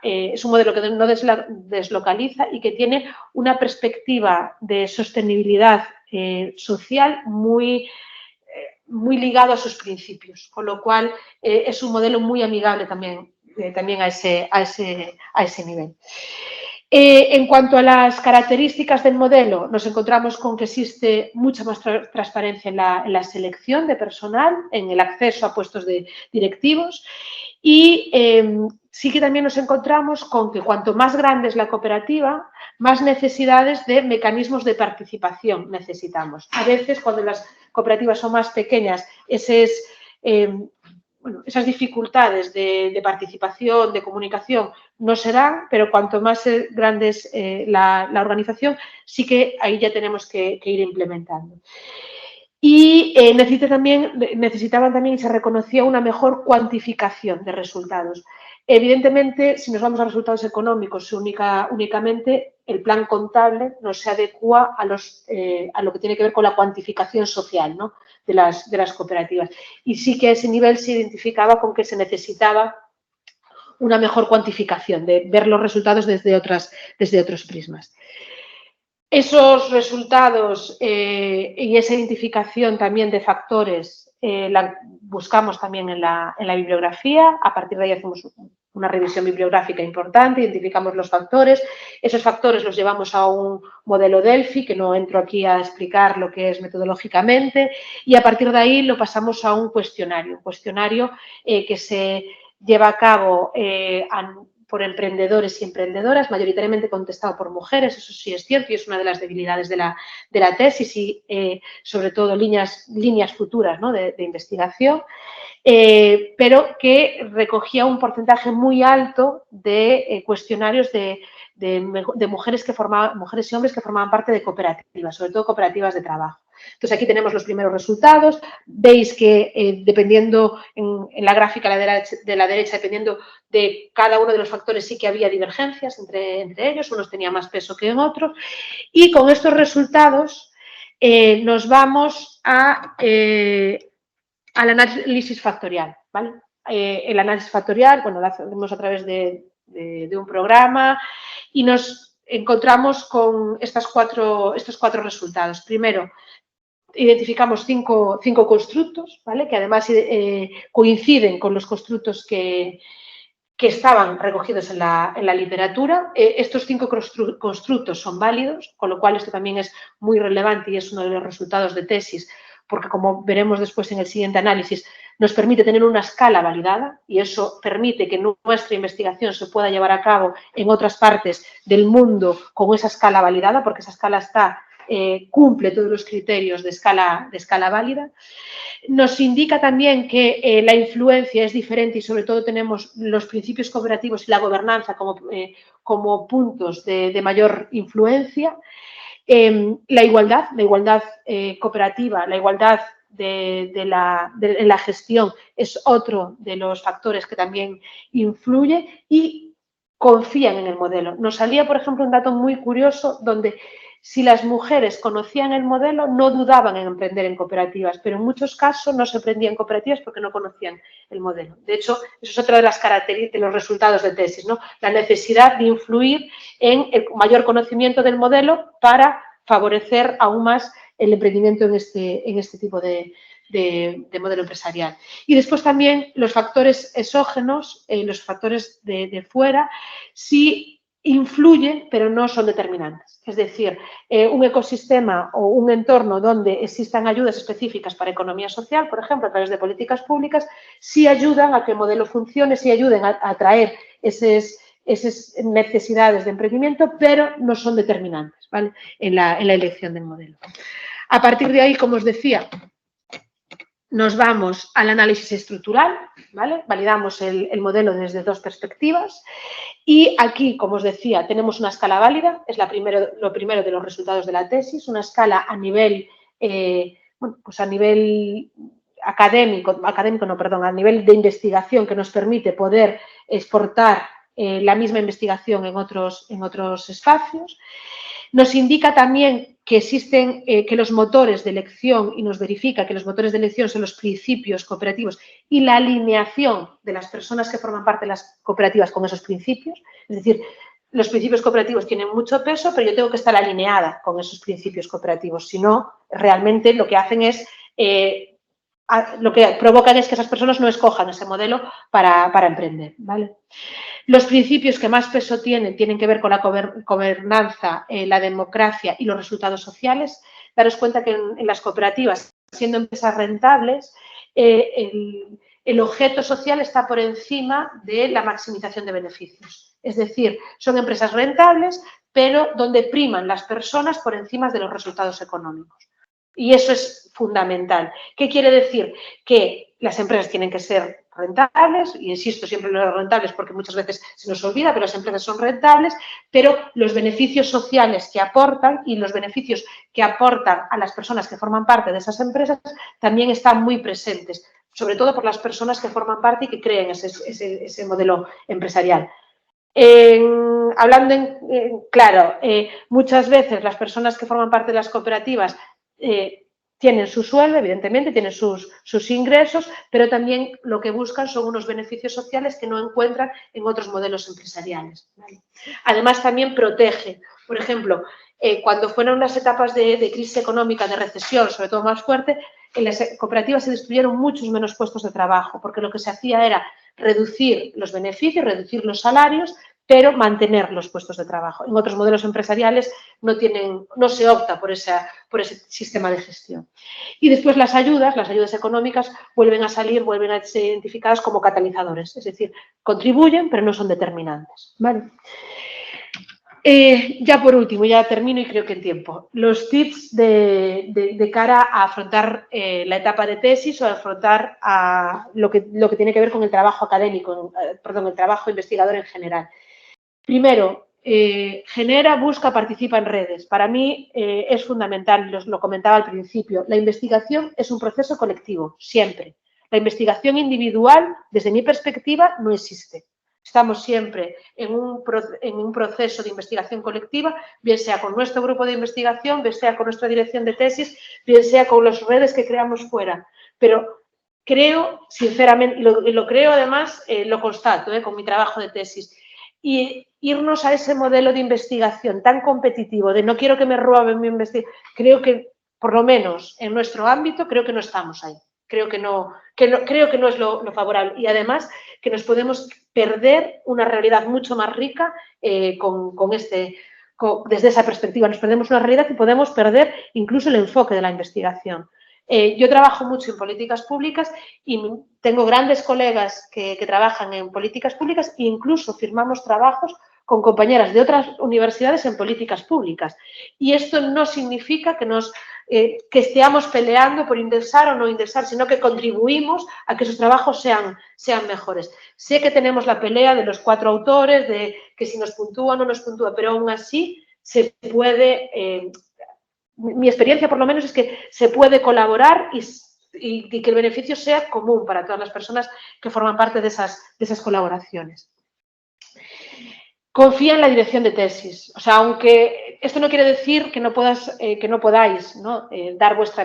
Speaker 2: no deslocaliza y que tiene una perspectiva de sostenibilidad social muy ligado a sus principios, con lo cual es un modelo muy amigable también a ese nivel. En cuanto a las características del modelo, nos encontramos con que existe mucha más transparencia en la selección de personal, en el acceso a puestos directivos y sí que también nos encontramos con que cuanto más grande es la cooperativa, más necesidades de mecanismos de participación necesitamos. A veces, cuando las cooperativas son más pequeñas, esas dificultades de participación, de comunicación, no se dan, pero cuanto más grande es la organización, sí que ahí ya tenemos que ir implementando. Y necesitaban también y se reconocía una mejor cuantificación de resultados. Evidentemente, si nos vamos a resultados económicos únicamente, el plan contable no se adecua a lo que tiene que ver con la cuantificación social, ¿no? de las cooperativas. Y sí que a ese nivel se identificaba con que se necesitaba una mejor cuantificación, de ver los resultados desde otros prismas. Esos resultados y esa identificación también de factores la buscamos también en la bibliografía. A partir de ahí hacemos una revisión bibliográfica importante, identificamos los factores. Esos factores los llevamos a un modelo Delphi, que no entro aquí a explicar lo que es metodológicamente, y a partir de ahí lo pasamos a un cuestionario que se lleva a cabo por emprendedores y emprendedoras, mayoritariamente contestado por mujeres, eso sí es cierto y es una de las debilidades de la tesis y sobre todo líneas futuras, ¿no? de investigación, pero que recogía un porcentaje muy alto de cuestionarios de mujeres y hombres que formaban parte de cooperativas, sobre todo cooperativas de trabajo. Entonces, aquí tenemos los primeros resultados. Veis que dependiendo en la gráfica de la derecha, dependiendo de cada uno de los factores, sí que había divergencias entre ellos. Unos tenían más peso que en otros. Y con estos resultados nos vamos al análisis factorial, ¿vale? El análisis factorial, bueno, lo hacemos a través de un programa y nos encontramos con estos cuatro resultados. Primero, identificamos cinco constructos, ¿vale? Que además coinciden con los constructos que estaban recogidos en la literatura. Estos 5 constructos son válidos, con lo cual esto también es muy relevante y es uno de los resultados de tesis, porque como veremos después en el siguiente análisis, nos permite tener una escala validada y eso permite que nuestra investigación se pueda llevar a cabo en otras partes del mundo con esa escala validada, porque esa escala cumple todos los criterios de escala válida. Nos indica también que la influencia es diferente y sobre todo tenemos los principios cooperativos y la gobernanza como puntos de mayor influencia. La igualdad cooperativa, la igualdad de la gestión es otro de los factores que también influye y confían en el modelo. Nos salía, por ejemplo, un dato muy curioso donde si las mujeres conocían el modelo, no dudaban en emprender en cooperativas, pero en muchos casos no se emprendía en cooperativas porque no conocían el modelo. De hecho, eso es otra de las características de los resultados de tesis, ¿no? La necesidad de influir en el mayor conocimiento del modelo para favorecer aún más el emprendimiento en este tipo de modelo empresarial. Y después también los factores exógenos, los factores de fuera, si influyen, pero no son determinantes. Es decir, un ecosistema o un entorno donde existan ayudas específicas para economía social, por ejemplo, a través de políticas públicas, sí ayudan a que el modelo funcione, sí ayuden a atraer esas necesidades de emprendimiento, pero no son determinantes, ¿vale?, en la elección del modelo. A partir de ahí, como os decía, nos vamos al análisis estructural, ¿vale? Validamos el modelo desde dos perspectivas y aquí, como os decía, tenemos una escala válida, es lo primero de los resultados de la tesis, una escala a nivel, a nivel a nivel de investigación que nos permite poder exportar la misma investigación en otros espacios. Nos indica también que existen, que los motores de elección, y nos verifica que los motores de elección son los principios cooperativos y la alineación de las personas que forman parte de las cooperativas con esos principios. Es decir, los principios cooperativos tienen mucho peso, pero yo tengo que estar alineada con esos principios cooperativos. Si no, realmente lo que hacen es, lo que provocan es que esas personas no escojan ese modelo para emprender, ¿vale? Los principios que más peso tienen que ver con la gobernanza, la democracia y los resultados sociales. Daros cuenta que en las cooperativas, siendo empresas rentables, el objeto social está por encima de la maximización de beneficios. Es decir, son empresas rentables, pero donde priman las personas por encima de los resultados económicos. Y eso es fundamental. ¿Qué quiere decir? Que las empresas tienen que ser rentables, y insisto siempre en los rentables porque muchas veces se nos olvida, pero las empresas son rentables, pero los beneficios sociales que aportan y los beneficios que aportan a las personas que forman parte de esas empresas también están muy presentes, sobre todo por las personas que forman parte y que creen ese modelo empresarial. Claro, muchas veces las personas que forman parte de las cooperativas tienen su sueldo, evidentemente, tienen sus ingresos, pero también lo que buscan son unos beneficios sociales que no encuentran en otros modelos empresariales, ¿vale? Además, también protege. Por ejemplo, cuando fueron las etapas de crisis económica, de recesión, sobre todo más fuerte, en las cooperativas se destruyeron muchos menos puestos de trabajo, porque lo que se hacía era reducir los beneficios, reducir los salarios, pero mantener los puestos de trabajo. En otros modelos empresariales no se opta por ese sistema de gestión. Y después las ayudas económicas vuelven a salir, vuelven a ser identificadas como catalizadores, es decir, contribuyen pero no son determinantes, ¿vale? Ya por último, ya termino y creo que en tiempo, los tips de cara a afrontar la etapa de tesis o a afrontar lo que tiene que ver con el trabajo académico, el trabajo investigador en general. Primero, genera, busca, participa en redes. Para mí es fundamental, lo comentaba al principio, la investigación es un proceso colectivo, siempre. La investigación individual, desde mi perspectiva, no existe. Estamos siempre en un proceso de investigación colectiva, bien sea con nuestro grupo de investigación, bien sea con nuestra dirección de tesis, bien sea con las redes que creamos fuera. Pero creo, sinceramente, lo creo además, lo constato con mi trabajo de tesis, y irnos a ese modelo de investigación tan competitivo, de no quiero que me roben mi investigación, creo que, por lo menos en nuestro ámbito, creo que no estamos ahí. Creo que no es lo favorable. Y además que nos podemos perder una realidad mucho más rica desde esa perspectiva. Nos perdemos una realidad y podemos perder incluso el enfoque de la investigación. Yo trabajo mucho en políticas públicas y tengo grandes colegas que trabajan en políticas públicas e incluso firmamos trabajos con compañeras de otras universidades en políticas públicas. Y esto no significa que estemos peleando por indexar o no indexar, sino que contribuimos a que esos trabajos sean mejores. Sé que tenemos la pelea de los 4 autores, de que si nos puntúa o no nos puntúa, pero aún así se puede... mi experiencia, por lo menos, es que se puede colaborar y que el beneficio sea común para todas las personas que forman parte de esas colaboraciones. Confía en la dirección de tesis. O sea, aunque esto no quiere decir que no podáis, ¿no? Dar vuestra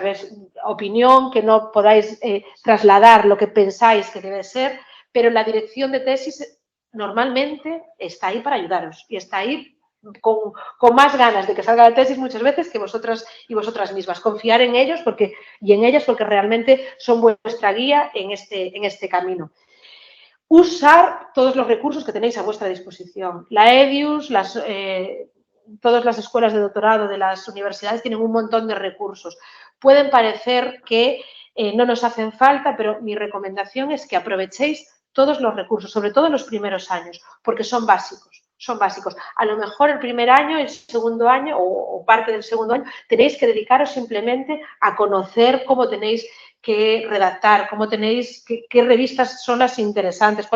Speaker 2: opinión, que no podáis trasladar lo que pensáis que debe ser, pero la dirección de tesis normalmente está ahí para ayudaros y está ahí con más ganas de que salga la tesis muchas veces que vosotras y vosotras mismas. Confiar en ellos y en ellas porque realmente son vuestra guía en este camino. usar todos los recursos que tenéis a vuestra disposición. La EDIUS, todas las escuelas de doctorado de las universidades tienen un montón de recursos. Pueden parecer que no nos hacen falta, pero mi recomendación es que aprovechéis todos los recursos, sobre todo en los primeros años, porque son básicos. Son básicos. A lo mejor el primer año, el segundo año o parte del segundo año tenéis que dedicaros simplemente a conocer cómo tenéis que redactar, cómo tenéis, qué revistas son las interesantes,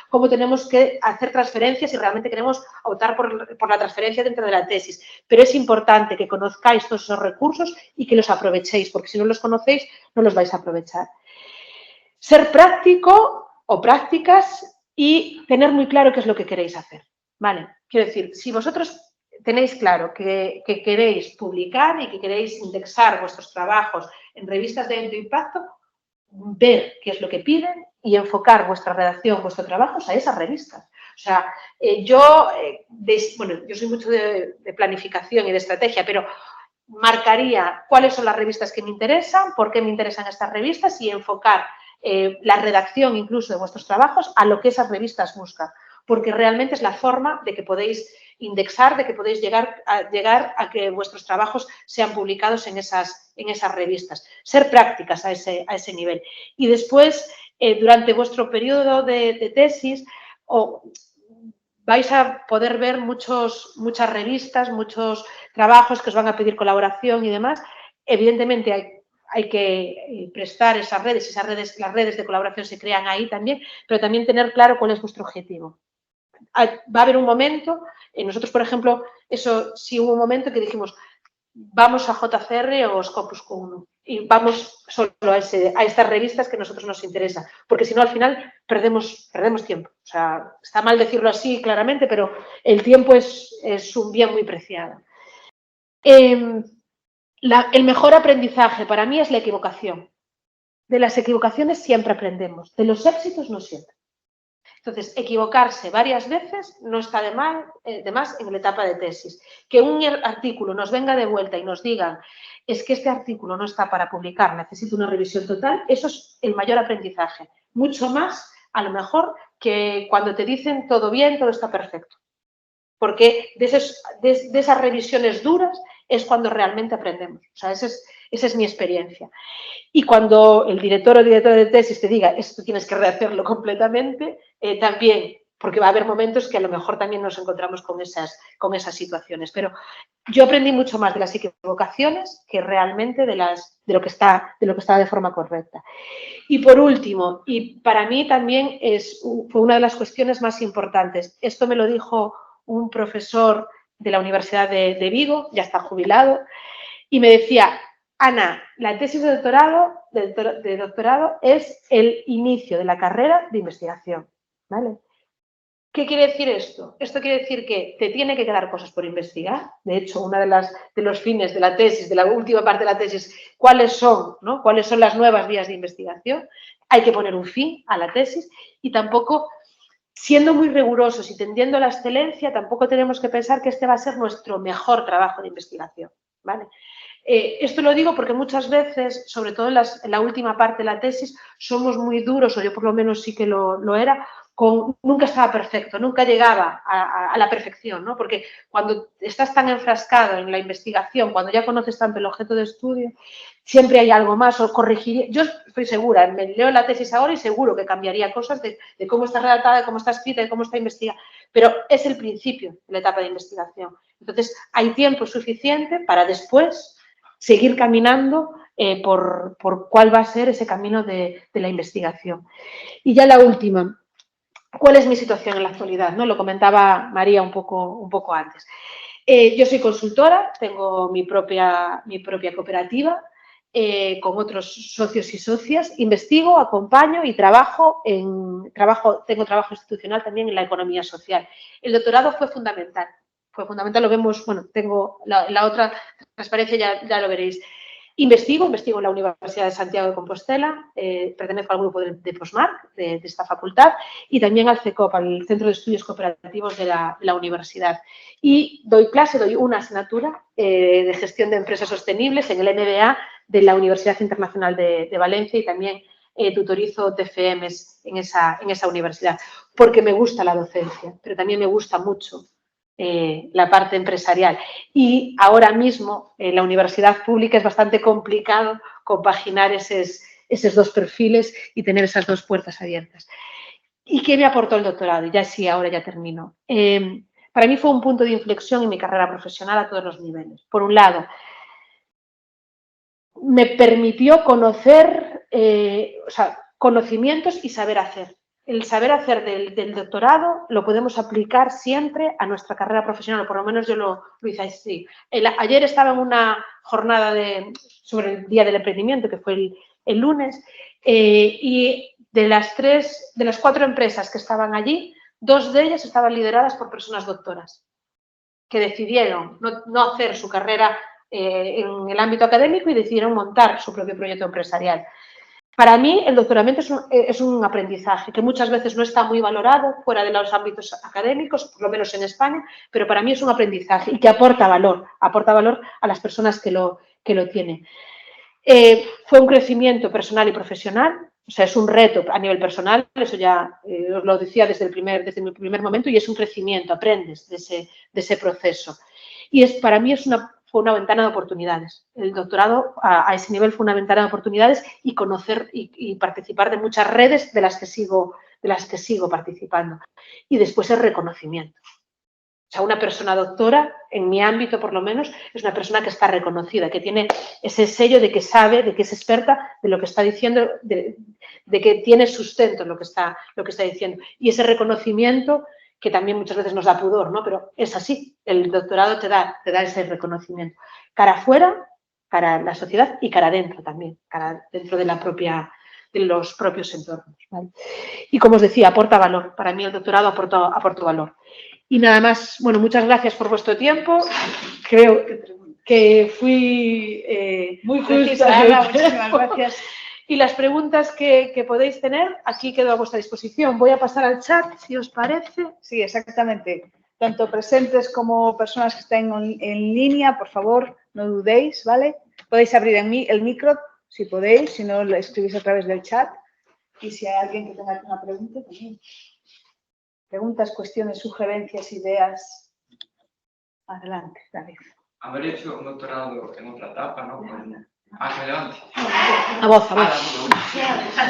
Speaker 2: cómo tenemos que hacer transferencias si realmente queremos optar por la transferencia dentro de la tesis. Pero es importante que conozcáis todos esos recursos y que los aprovechéis, porque si no los conocéis, no los vais a aprovechar. Ser práctico o prácticas y tener muy claro qué es lo que queréis hacer. ¿Vale? Quiero decir, si vosotros tenéis claro que queréis publicar y que queréis indexar vuestros trabajos en revistas de alto impacto, ver qué es lo que piden y enfocar vuestra redacción, vuestros trabajos a esas revistas. O sea, yo soy mucho de planificación y de estrategia, pero marcaría cuáles son las revistas que me interesan, por qué me interesan estas revistas y enfocar la redacción incluso de vuestros trabajos a lo que esas revistas buscan, porque realmente es la forma de que podéis indexar, de que podéis llegar a que vuestros trabajos sean publicados en esas revistas. Ser prácticas a ese nivel. Y después, durante vuestro periodo de tesis, vais a poder ver muchas revistas, muchos trabajos que os van a pedir colaboración y demás. Evidentemente hay que prestar esas redes, las redes de colaboración se crean ahí también, pero también tener claro cuál es vuestro objetivo. Va a haber un momento, nosotros, por ejemplo, eso sí hubo un momento que dijimos, vamos a JCR o Scopus Q1 y vamos solo a estas revistas que a nosotros nos interesa, porque si no, al final perdemos tiempo. O sea, está mal decirlo así claramente, pero el tiempo es un bien muy preciado. El mejor aprendizaje para mí es la equivocación. De las equivocaciones siempre aprendemos, de los éxitos no siempre. Entonces, equivocarse varias veces no está de más en la etapa de tesis. Que un artículo nos venga de vuelta y nos digan es que este artículo no está para publicar, necesito una revisión total, eso es el mayor aprendizaje. Mucho más, a lo mejor, que cuando te dicen todo bien, todo está perfecto. Porque de esas revisiones duras es cuando realmente aprendemos. O sea, esa es mi experiencia. Y cuando el director o directora de tesis te diga esto tienes que rehacerlo completamente, también, porque va a haber momentos que a lo mejor también nos encontramos con esas situaciones. Pero yo aprendí mucho más de las equivocaciones que realmente de lo que está de forma correcta. Y por último, y para mí también fue una de las cuestiones más importantes, esto me lo dijo un profesor de la Universidad de Vigo, ya está jubilado, y me decía, Ana, la tesis de doctorado es el inicio de la carrera de investigación, ¿vale? ¿Qué quiere decir esto? Esto quiere decir que te tiene que quedar cosas por investigar. De hecho, uno de los fines de la tesis, de la última parte de la tesis, ¿cuáles son las nuevas vías de investigación? Hay que poner un fin a la tesis y tampoco, siendo muy rigurosos y tendiendo a la excelencia, tampoco tenemos que pensar que este va a ser nuestro mejor trabajo de investigación, ¿vale? Esto lo digo porque muchas veces, sobre todo en la última parte de la tesis, somos muy duros, o yo por lo menos sí que lo era, nunca estaba perfecto, nunca llegaba a la perfección, ¿no? Porque cuando estás tan enfrascado en la investigación, cuando ya conoces tanto el objeto de estudio, siempre hay algo más o corregiría. Yo estoy segura, me leo la tesis ahora y seguro que cambiaría cosas de cómo está redactada, de cómo está escrita, de cómo está investigada, pero es el principio de la etapa de investigación. Entonces, hay tiempo suficiente para después seguir caminando por cuál va a ser ese camino de la investigación. Y ya la última, ¿cuál es mi situación en la actualidad? ¿No? Lo comentaba María un poco antes. Yo soy consultora, tengo mi propia cooperativa con otros socios y socias, investigo, acompaño y tengo trabajo institucional también en la economía social. El doctorado fue fundamental, lo vemos, bueno, tengo la otra transparencia, ya lo veréis. Investigo en la Universidad de Santiago de Compostela, pertenezco al grupo de POSMARC, de esta facultad, y también al CECOP, al Centro de Estudios Cooperativos de la universidad. Y doy una asignatura de gestión de empresas sostenibles en el MBA de la Universidad Internacional de Valencia y también tutorizo TFMs en esa universidad, porque me gusta la docencia, pero también me gusta mucho la parte empresarial. Y ahora mismo en la universidad pública es bastante complicado compaginar esos dos perfiles y tener esas dos puertas abiertas. ¿Y qué me aportó el doctorado? Y ya sí, ahora ya termino. Para mí fue un punto de inflexión en mi carrera profesional a todos los niveles. Por un lado, me permitió conocer, conocimientos y saber hacer. El saber hacer del doctorado lo podemos aplicar siempre a nuestra carrera profesional, o por lo menos yo lo hice así. Ayer estaba en una jornada sobre el Día del Emprendimiento, que fue el lunes, y de las 4 empresas que estaban allí, 2 de ellas estaban lideradas por personas doctoras, que decidieron no hacer su carrera en el ámbito académico y decidieron montar su propio proyecto empresarial. Para mí, el doctoramiento es un aprendizaje que muchas veces no está muy valorado fuera de los ámbitos académicos, por lo menos en España, pero para mí es un aprendizaje y que aporta valor a las personas que lo tienen. Fue un crecimiento personal y profesional, o sea, es un reto a nivel personal, eso ya os lo decía desde mi primer momento, y es un crecimiento, aprendes de ese proceso. Y para mí fue una ventana de oportunidades. El doctorado a ese nivel fue una ventana de oportunidades y conocer y participar de muchas redes de las que sigo participando. Y después el reconocimiento. O sea, una persona doctora, en mi ámbito por lo menos, es una persona que está reconocida, que tiene ese sello de que sabe, de que es experta de lo que está diciendo, de que tiene sustento en lo que está diciendo. Y ese reconocimiento, que también muchas veces nos da pudor, ¿no? Pero es así, el doctorado te da ese reconocimiento. Cara afuera, cara a la sociedad y cara adentro también, cara dentro de los propios entornos, ¿vale? Y como os decía, aporta valor. Para mí el doctorado aportó valor. Y nada más, bueno, muchas gracias por vuestro tiempo. Creo que fui
Speaker 1: muy justa, Ana, muchísimas gracias.
Speaker 2: Y las preguntas que podéis tener, aquí quedo a vuestra disposición. Voy a pasar al chat, si os parece.
Speaker 1: Sí, exactamente. Tanto presentes como personas que estén en línea, por favor, no dudéis, ¿vale? Podéis abrir el micro, si podéis, si no, lo escribís a través del chat. Y si hay alguien que tenga alguna pregunta, también. Preguntas, cuestiones, sugerencias, ideas. Adelante, David.
Speaker 3: Haber hecho un doctorado en otra etapa, ¿no? Adelante.
Speaker 2: A voz.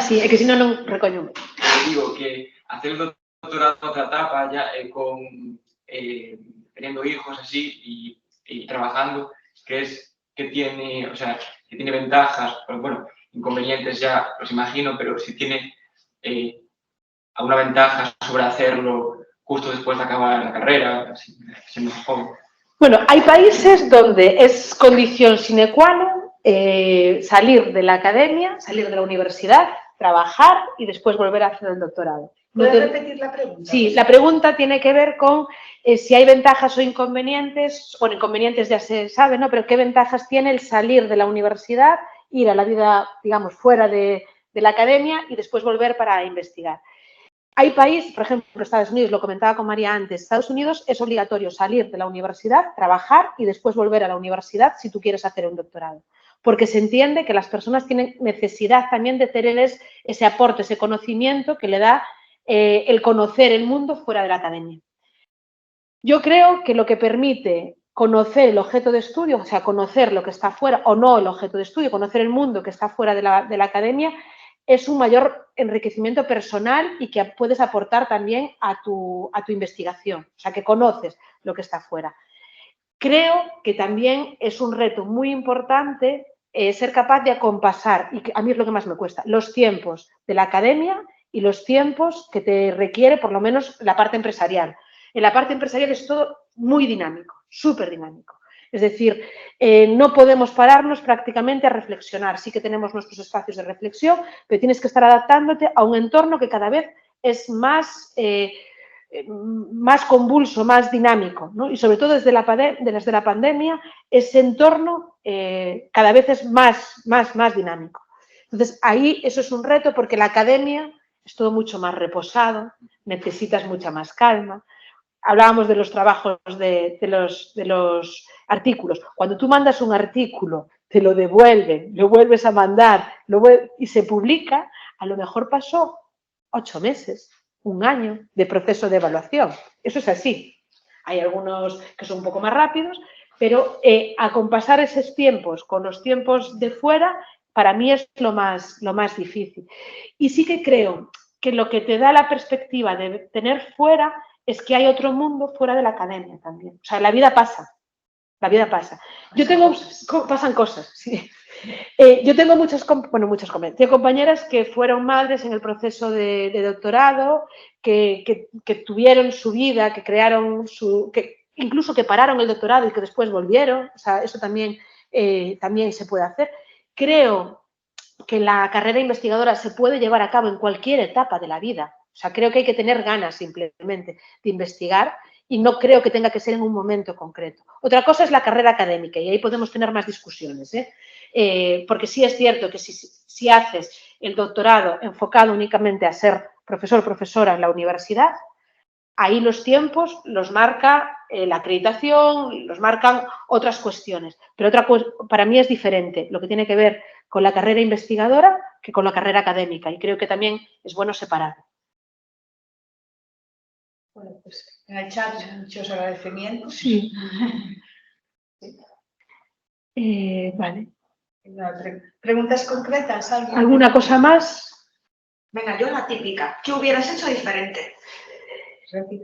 Speaker 2: Sí, es que si no, no recoño.
Speaker 3: Digo que hacer el doctorado en otra etapa, ya teniendo hijos así y trabajando, que tiene ventajas, bueno, inconvenientes ya los imagino, pero si tiene alguna ventaja sobre hacerlo justo después de acabar la carrera, así, siendo joven.
Speaker 2: Bueno, hay países donde es condición sine qua non salir de la academia, salir de la universidad, trabajar y después volver a hacer el doctorado.
Speaker 1: ¿Puedes repetir la pregunta?
Speaker 2: Sí, la pregunta tiene que ver con si hay ventajas o inconvenientes. Bueno, inconvenientes ya se sabe, ¿no? Pero ¿qué ventajas tiene el salir de la universidad, ir a la vida, digamos, fuera de la academia y después volver para investigar? Hay países, por ejemplo, Estados Unidos, lo comentaba con María antes, Estados Unidos es obligatorio salir de la universidad, trabajar y después volver a la universidad si tú quieres hacer un doctorado. Porque se entiende que las personas tienen necesidad también de tener ese aporte, ese conocimiento que le da el conocer el mundo fuera de la academia. Yo creo que lo que permite conocer el objeto de estudio, o sea, conocer lo que está fuera o no el objeto de estudio, conocer el mundo que está fuera de la academia, es un mayor enriquecimiento personal y que puedes aportar también a tu investigación, o sea, que conoces lo que está fuera. Creo que también es un reto muy importante ser capaz de acompasar, y a mí es lo que más me cuesta, los tiempos de la academia y los tiempos que te requiere, por lo menos, la parte empresarial. En la parte empresarial es todo muy dinámico, súper dinámico. Es decir, no podemos pararnos prácticamente a reflexionar. Sí que tenemos nuestros espacios de reflexión, pero tienes que estar adaptándote a un entorno que cada vez es más convulso, más dinámico, ¿no? Y sobre todo desde la pandemia, ese entorno cada vez es más dinámico. Entonces, ahí eso es un reto porque la academia es todo mucho más reposado, necesitas mucha más calma. Hablábamos de los trabajos, de los artículos. Cuando tú mandas un artículo, te lo devuelven, lo vuelves a mandar y se publica, a lo mejor pasó 8 meses, 1 año de proceso de evaluación. Eso es así. Hay algunos que son un poco más rápidos, pero acompasar esos tiempos con los tiempos de fuera, para mí es lo más difícil. Y sí que creo que lo que te da la perspectiva de tener fuera es que hay otro mundo fuera de la academia también. O sea, la vida pasa. La vida pasa. Pasan cosas, sí. Yo tengo muchas compañeras que fueron madres en el proceso de doctorado, que tuvieron su vida, que crearon incluso que pararon el doctorado y que después volvieron. O sea, eso también se puede hacer. Creo que la carrera investigadora se puede llevar a cabo en cualquier etapa de la vida. O sea, creo que hay que tener ganas simplemente de investigar y no creo que tenga que ser en un momento concreto. Otra cosa es la carrera académica y ahí podemos tener más discusiones, porque sí es cierto que si haces el doctorado enfocado únicamente a ser profesor o profesora en la universidad, ahí los tiempos los marca la acreditación, los marcan otras cuestiones. Pero para mí es diferente lo que tiene que ver con la carrera investigadora que con la carrera académica y creo que también es bueno separar.
Speaker 1: Bueno, pues en el chat muchos agradecimientos.
Speaker 2: Sí. Vale.
Speaker 1: ¿Preguntas concretas?
Speaker 2: ¿Alguna cosa más?
Speaker 4: Venga, yo la típica. ¿Qué hubieras hecho diferente?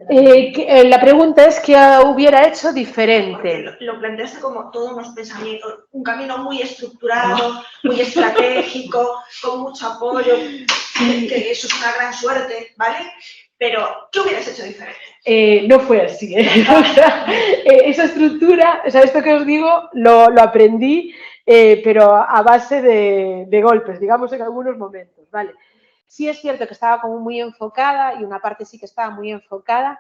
Speaker 2: La pregunta es ¿qué hubiera hecho diferente?
Speaker 4: Porque lo planteaste como todos unos pensamientos, un camino muy estructurado, muy estratégico, con mucho apoyo, que eso es una gran suerte, ¿vale? Pero, ¿qué hubieras hecho diferente?
Speaker 2: No fue así, O sea, esa estructura, o sea, esto que os digo, lo aprendí, pero a base de golpes, digamos, en algunos momentos, ¿vale? Sí es cierto que estaba como muy enfocada y una parte sí que estaba muy enfocada,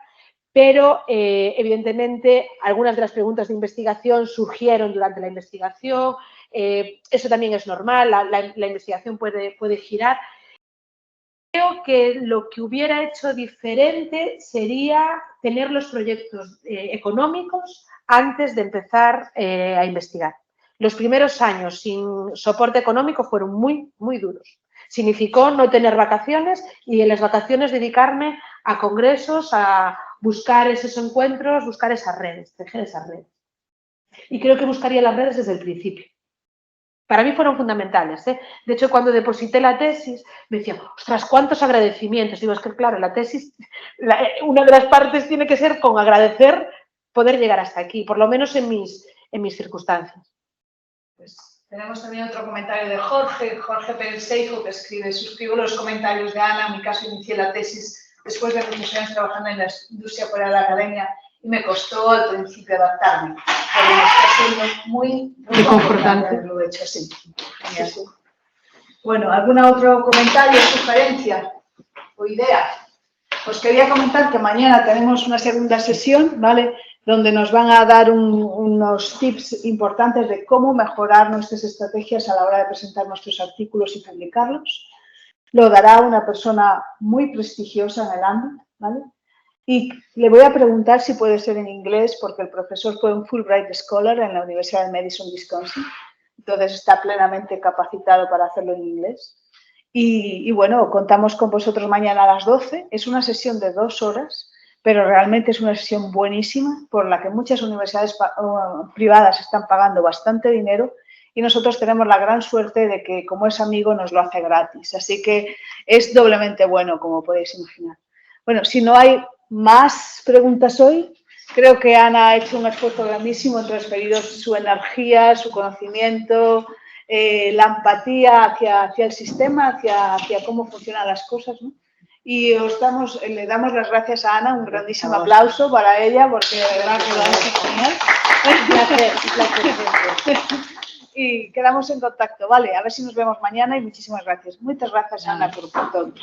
Speaker 2: pero evidentemente algunas de las preguntas de investigación surgieron durante la investigación, eso también es normal, la investigación puede girar. Creo que lo que hubiera hecho diferente sería tener los proyectos económicos antes de empezar a investigar. Los primeros años sin soporte económico fueron muy, muy duros. Significó no tener vacaciones y en las vacaciones dedicarme a congresos, a buscar esos encuentros, buscar esas redes, tejer esas redes. Y creo que buscaría las redes desde el principio. Para mí fueron fundamentales. De hecho, cuando deposité la tesis, me decían, ostras, cuántos agradecimientos. Digo, es que claro, la tesis, una de las partes tiene que ser con agradecer poder llegar hasta aquí, por lo menos en mis circunstancias.
Speaker 1: Pues tenemos también otro comentario de Jorge Pérez Seijo, que escribe, suscribo los comentarios de Ana, en mi caso inicié la tesis después de muchos años trabajando en la industria fuera de la academia y me costó al principio adaptarme, pero me está siendo muy
Speaker 2: confortante
Speaker 1: haberlo hecho así. Sí. Bueno, ¿algún otro comentario, sugerencia o idea? Os quería comentar que mañana tenemos una segunda sesión, ¿vale?, donde nos van a dar unos tips importantes de cómo mejorar nuestras estrategias a la hora de presentar nuestros artículos y publicarlos. Lo dará una persona muy prestigiosa en el ámbito, ¿vale? Y le voy a preguntar si puede ser en inglés, porque el profesor fue un Fulbright Scholar en la Universidad de Madison, Wisconsin. Entonces está plenamente capacitado para hacerlo en inglés. Y bueno, contamos con vosotros mañana a las 12. Es una sesión de 2 horas, pero realmente es una sesión buenísima por la que muchas universidades privadas están pagando bastante dinero y nosotros tenemos la gran suerte de que, como es amigo, nos lo hace gratis. Así que es doblemente bueno, como podéis imaginar. Bueno, si no hay más preguntas hoy, creo que Ana ha hecho un esfuerzo grandísimo en transferir su energía, su conocimiento, la empatía hacia el sistema, hacia cómo funcionan las cosas, ¿no? Y le damos las gracias a Ana, un grandísimo aplauso para ella, porque de verdad que lo ha hecho genial. Un placer. Y quedamos en contacto, ¿vale? A ver si nos vemos mañana y muchísimas gracias. Muchas gracias, Ana, por todo.